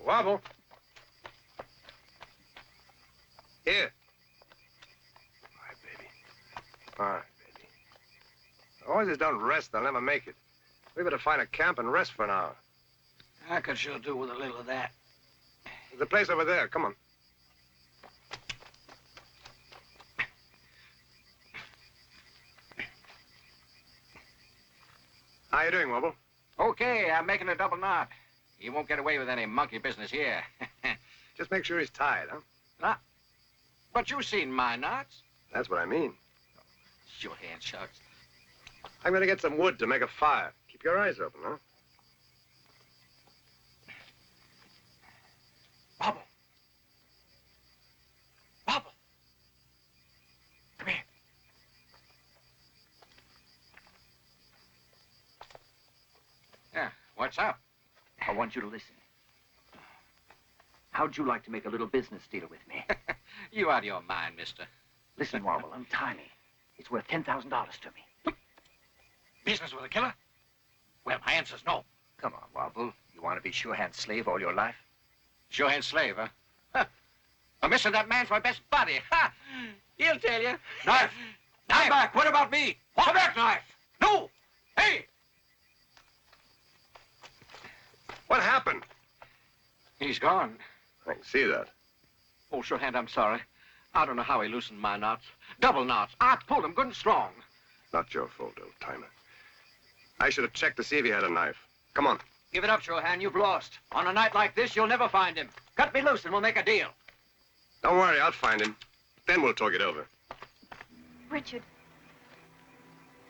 Wobble. Here. All right, baby. All right, baby. The horses don't rest, they'll never make it. We better find a camp and rest for an hour. I could sure do with a little of that. There's a place over there. Come on. How you doing, Wobble? Okay, I'm making a double knot. You won't get away with any monkey business here. Just make sure he's tied, huh? But you've seen my knots. That's what I mean. Your hand, shucks. I'm gonna get some wood to make a fire. Keep your eyes open, huh? Wobble. Wobble. Come here. Yeah, what's up? I want you to listen. How'd you like to make a little business deal with me? You out of your mind, mister. Listen, Wobble, I'm tiny. It's worth $10,000 to me. Business with a killer? Well, my answer's no. Come on, Wobble. You want to be Surehand slave all your life? Surehand slave, huh? I'm missing that man's my best buddy. Ha! He'll tell you. Knife! Knife back! What about me? Come back, knife! No! Hey! What happened? He's gone. I can see that. Old Surehand, I'm sorry. I don't know how he loosened my knots. Double knots. I pulled them good and strong. Not your fault, old timer. I should have checked to see if he had a knife. Come on. Give it up, Surehand. You've lost. On a night like this, you'll never find him. Cut me loose and we'll make a deal. Don't worry, I'll find him. Then we'll talk it over. Richard,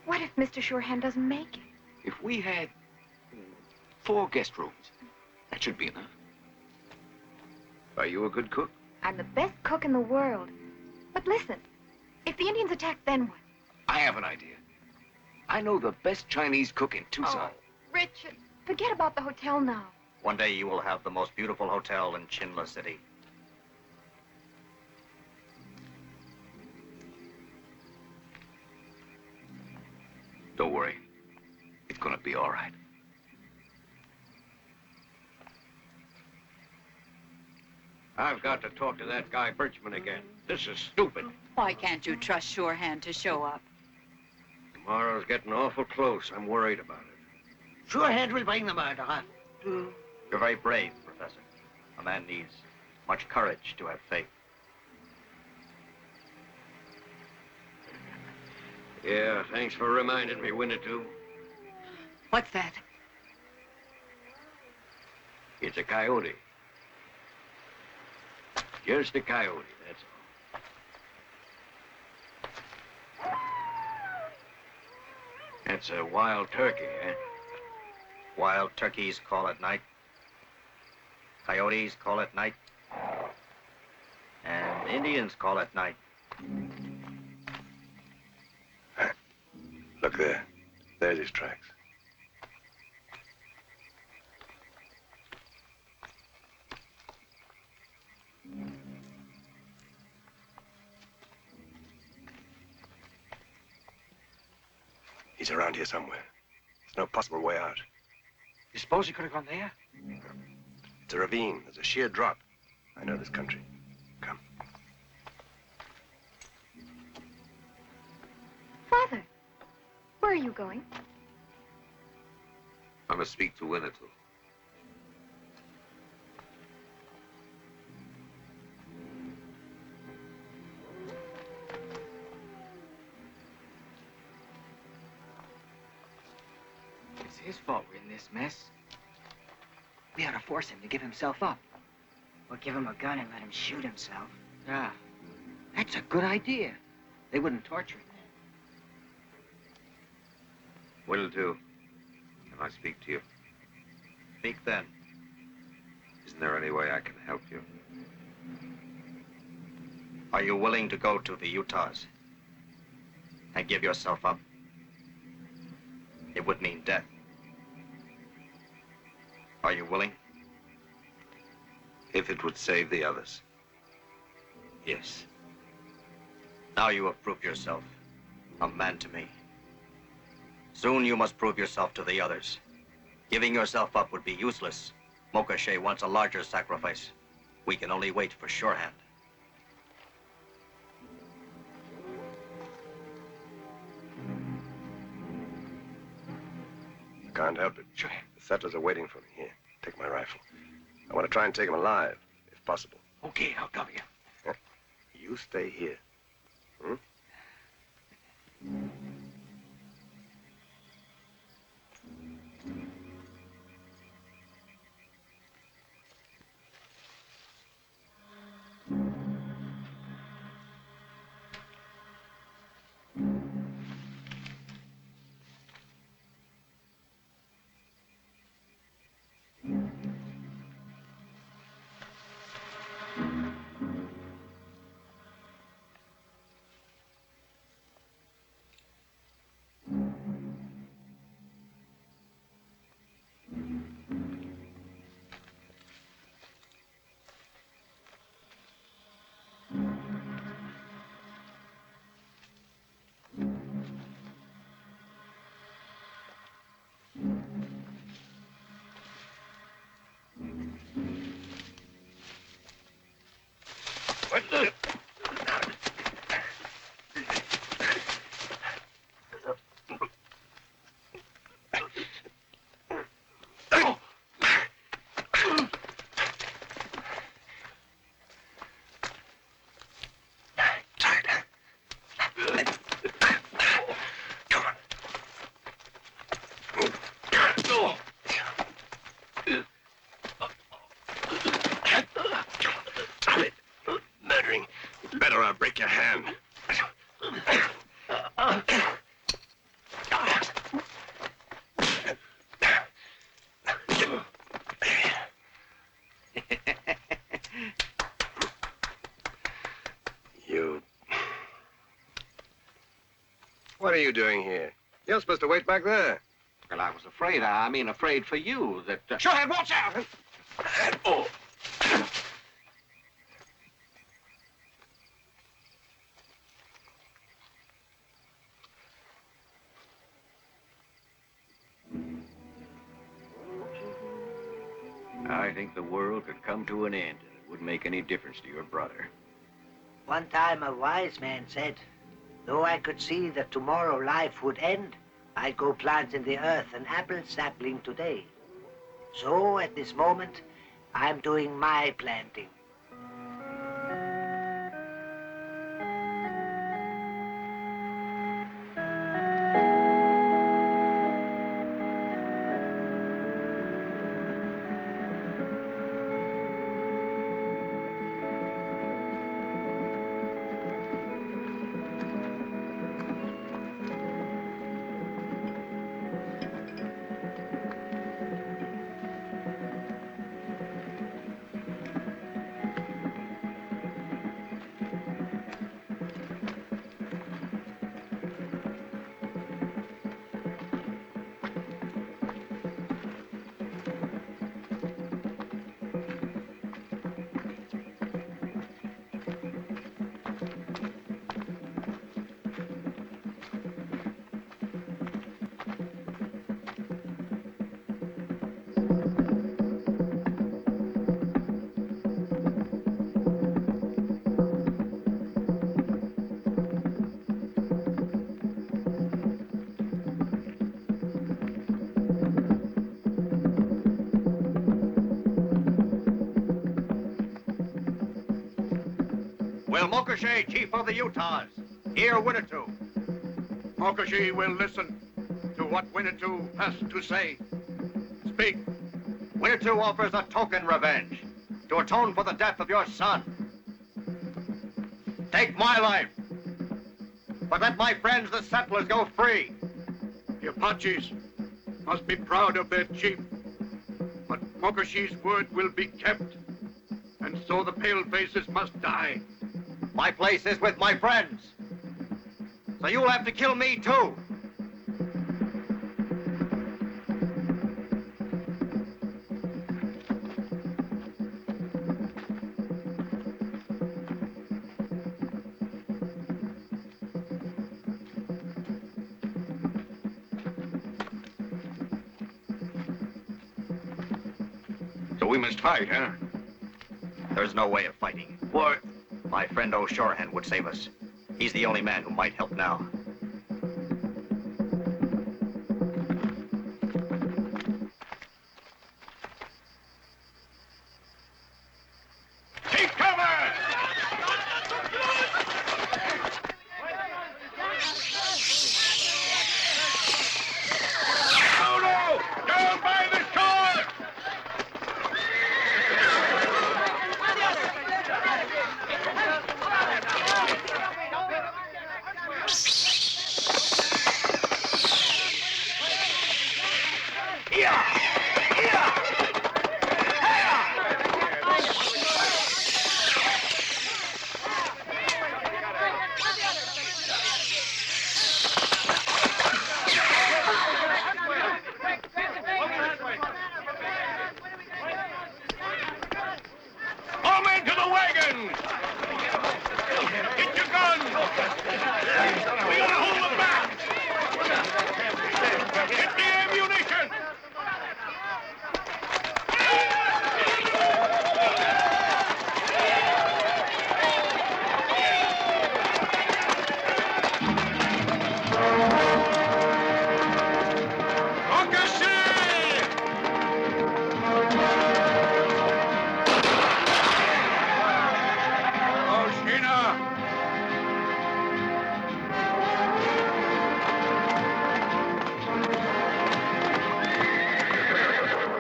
what if Mr. Surehand doesn't make it? If we had 4 guest rooms, that should be enough. Are you a good cook? I'm the best cook in the world. But listen, if the Indians attack, then what? I have an idea. I know the best Chinese cook in Tucson. Oh, Richard, forget about the hotel now. One day you will have the most beautiful hotel in Chinla City. Don't worry. It's gonna be all right. I've got to talk to that guy Birchman again. This is stupid. Why can't you trust Surehand to show up? Tomorrow's getting awful close. I'm worried about it. Surehand will bring the murderer. You're very brave, Professor. A man needs much courage to have faith. Yeah, thanks for reminding me, Winnetou. What's that? It's a coyote. Just a coyote, that's all. That's a wild turkey, eh? Wild turkeys call at night. Coyotes call at night. And Indians call at night. Look there. There's his tracks. He's around here somewhere. There's no possible way out. You suppose he could have gone there? It's a ravine. There's a sheer drop. I know this country. Come. Father, where are you going? I must speak to Winnetou. It's his fault we're in this mess. We ought to force him to give himself up. Or give him a gun and let him shoot himself. Yeah, that's a good idea. They wouldn't torture him then. Winnetou, can I speak to you? Speak then. Isn't there any way I can help you? Are you willing to go to the Utahs and give yourself up? It would mean death. Are you willing? if it would save the others. Yes. Now you have proved yourself a man to me. Soon you must prove yourself to the others. Giving yourself up would be useless. Mokashe wants a larger sacrifice. We can only wait for Surehand. Can't help it. The settlers are waiting for me. Here, take my rifle. I want to try and take them alive, if possible. Okay, I'll cover you. You stay here. Hmm? Better I'll break your hand. You... What are you doing here? You're supposed to wait back there. Well, I was afraid. I mean, afraid for you that... Surehand, watch out! Oh. I think the world could come to an end, and it wouldn't make any difference to your brother. One time a wise man said, though I could see that tomorrow life would end, I'd go plant in the earth an apple sapling today. So at this moment, I'm doing my planting. Will Mokashe, chief of the Utahs, hear Winnetou? Mokashe will listen to what Winnetou has to say. Speak. Winnetou offers a token revenge to atone for the death of your son. Take my life, but let my friends, the settlers, go free. The Apaches must be proud of their chief, but Mokashe's word will be kept, and so the palefaces must die. My place is with my friends, so you'll have to kill me too. we must fight, huh? There's no way of fighting. What? My friend Old Surehand would save us. He's the only man who might help now. Take cover! Down by the shore! All men to the wagons! Get your guns! We gotta hold them back! Get the ammunition!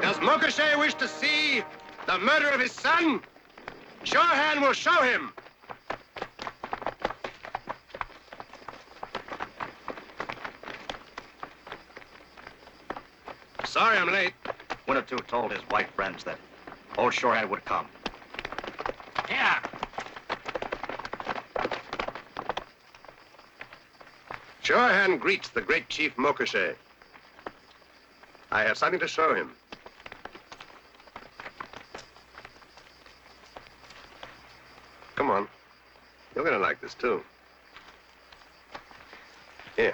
Does Mokashe wish to see the murder of his son? Surehand will show him. Sorry I'm late. Winnetou told his white friends that Old Surehand would come. Yeah. Surehand greets the great Chief Mokashe. I have something to show him. Come on. You're gonna like this, too. Here.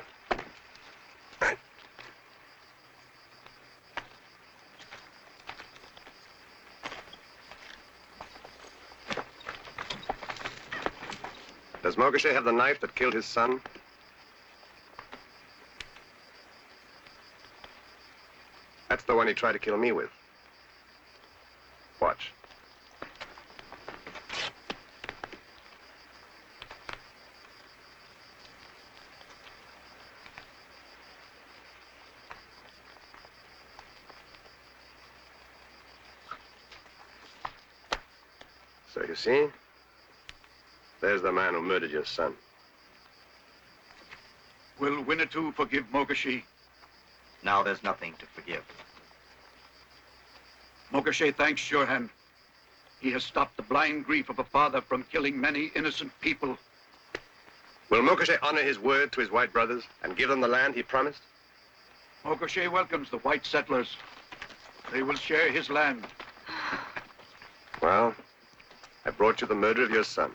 Does Mokashe have the knife that killed his son? That's the one he tried to kill me with. Watch. So you see, there's the man who murdered your son. Will Winnetou forgive Mokashe? Now there's nothing to forgive. Mokashe thanks Surehand. He has stopped the blind grief of a father from killing many innocent people. Will Mokashe honor his word to his white brothers and give them the land he promised? Mokashe welcomes the white settlers. They will share his land. Well, I brought you the murder of your son.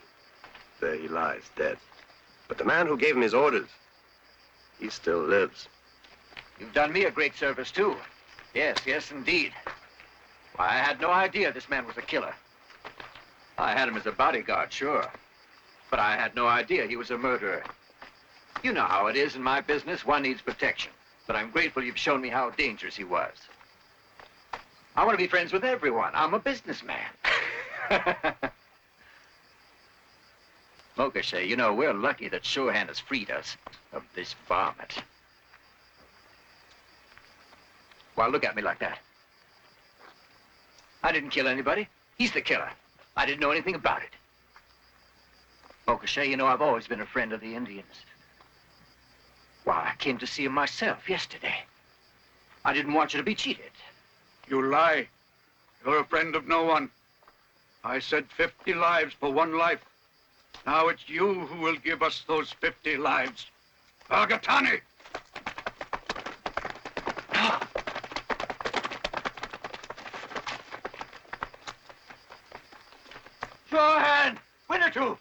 There he lies, dead. But the man who gave him his orders, he still lives. You've done me a great service, too. Yes, yes, indeed. Why, I had no idea this man was a killer. I had him as a bodyguard, sure. But I had no idea he was a murderer. You know how it is in my business. One needs protection. But I'm grateful you've shown me how dangerous he was. I want to be friends with everyone. I'm a businessman. Mokashe, you know, we're lucky that Surehand has freed us of this varmint. Why, look at me like that. I didn't kill anybody. He's the killer. I didn't know anything about it. Mokashe, you know, I've always been a friend of the Indians. Why, I came to see him myself yesterday. I didn't want you to be cheated. You lie. You're a friend of no one. I said 50 lives for one life. Now it's you who will give us those 50 lives. Agatani! Surehand! Winnetou!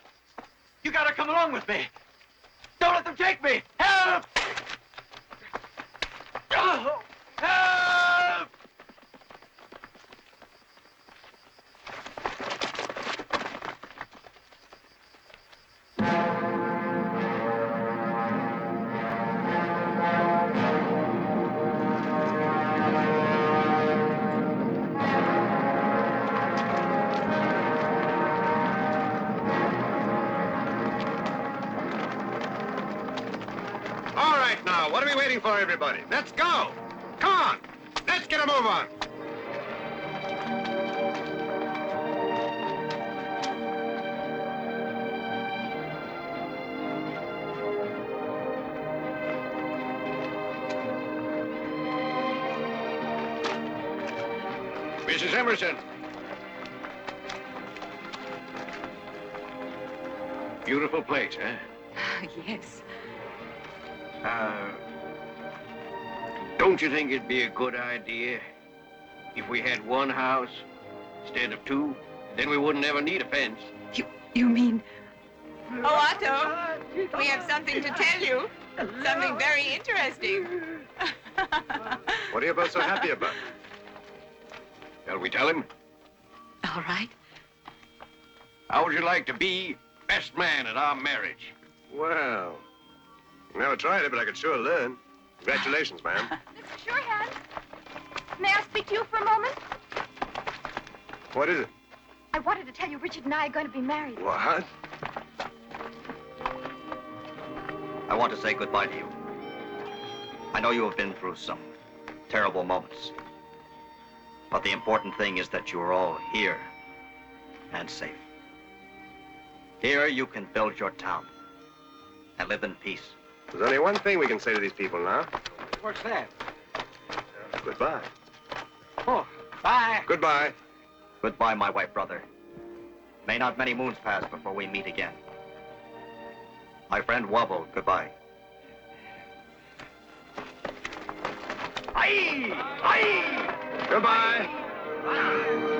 You gotta come along with me. Don't let them take me! Help! Oh, help! right now. What are we waiting for, everybody? Let's go. Come on. Let's get a move on. Mrs. Emerson. Beautiful place, huh? Yes. Don't you think it'd be a good idea if we had one house instead of two? Then we wouldn't ever need a fence. You mean... Oh, Otto, we have something to tell you. Something very interesting. What are you both so happy about? Shall we tell him? All right. How would you like to be best man at our marriage? Well, never tried it, but I could sure learn. Congratulations, ma'am. Mr. Surehand, may I speak to you for a moment? What is it? I wanted to tell you Richard and I are going to be married. What? I want to say goodbye to you. I know you have been through some terrible moments. But the important thing is that you are all here and safe. Here you can build your town and live in peace. There's only one thing we can say to these people now. What's that? Goodbye. Oh, bye. Goodbye. Goodbye, my white brother. May not many moons pass before we meet again. My friend Wobble, goodbye. Aye! Aye! Goodbye.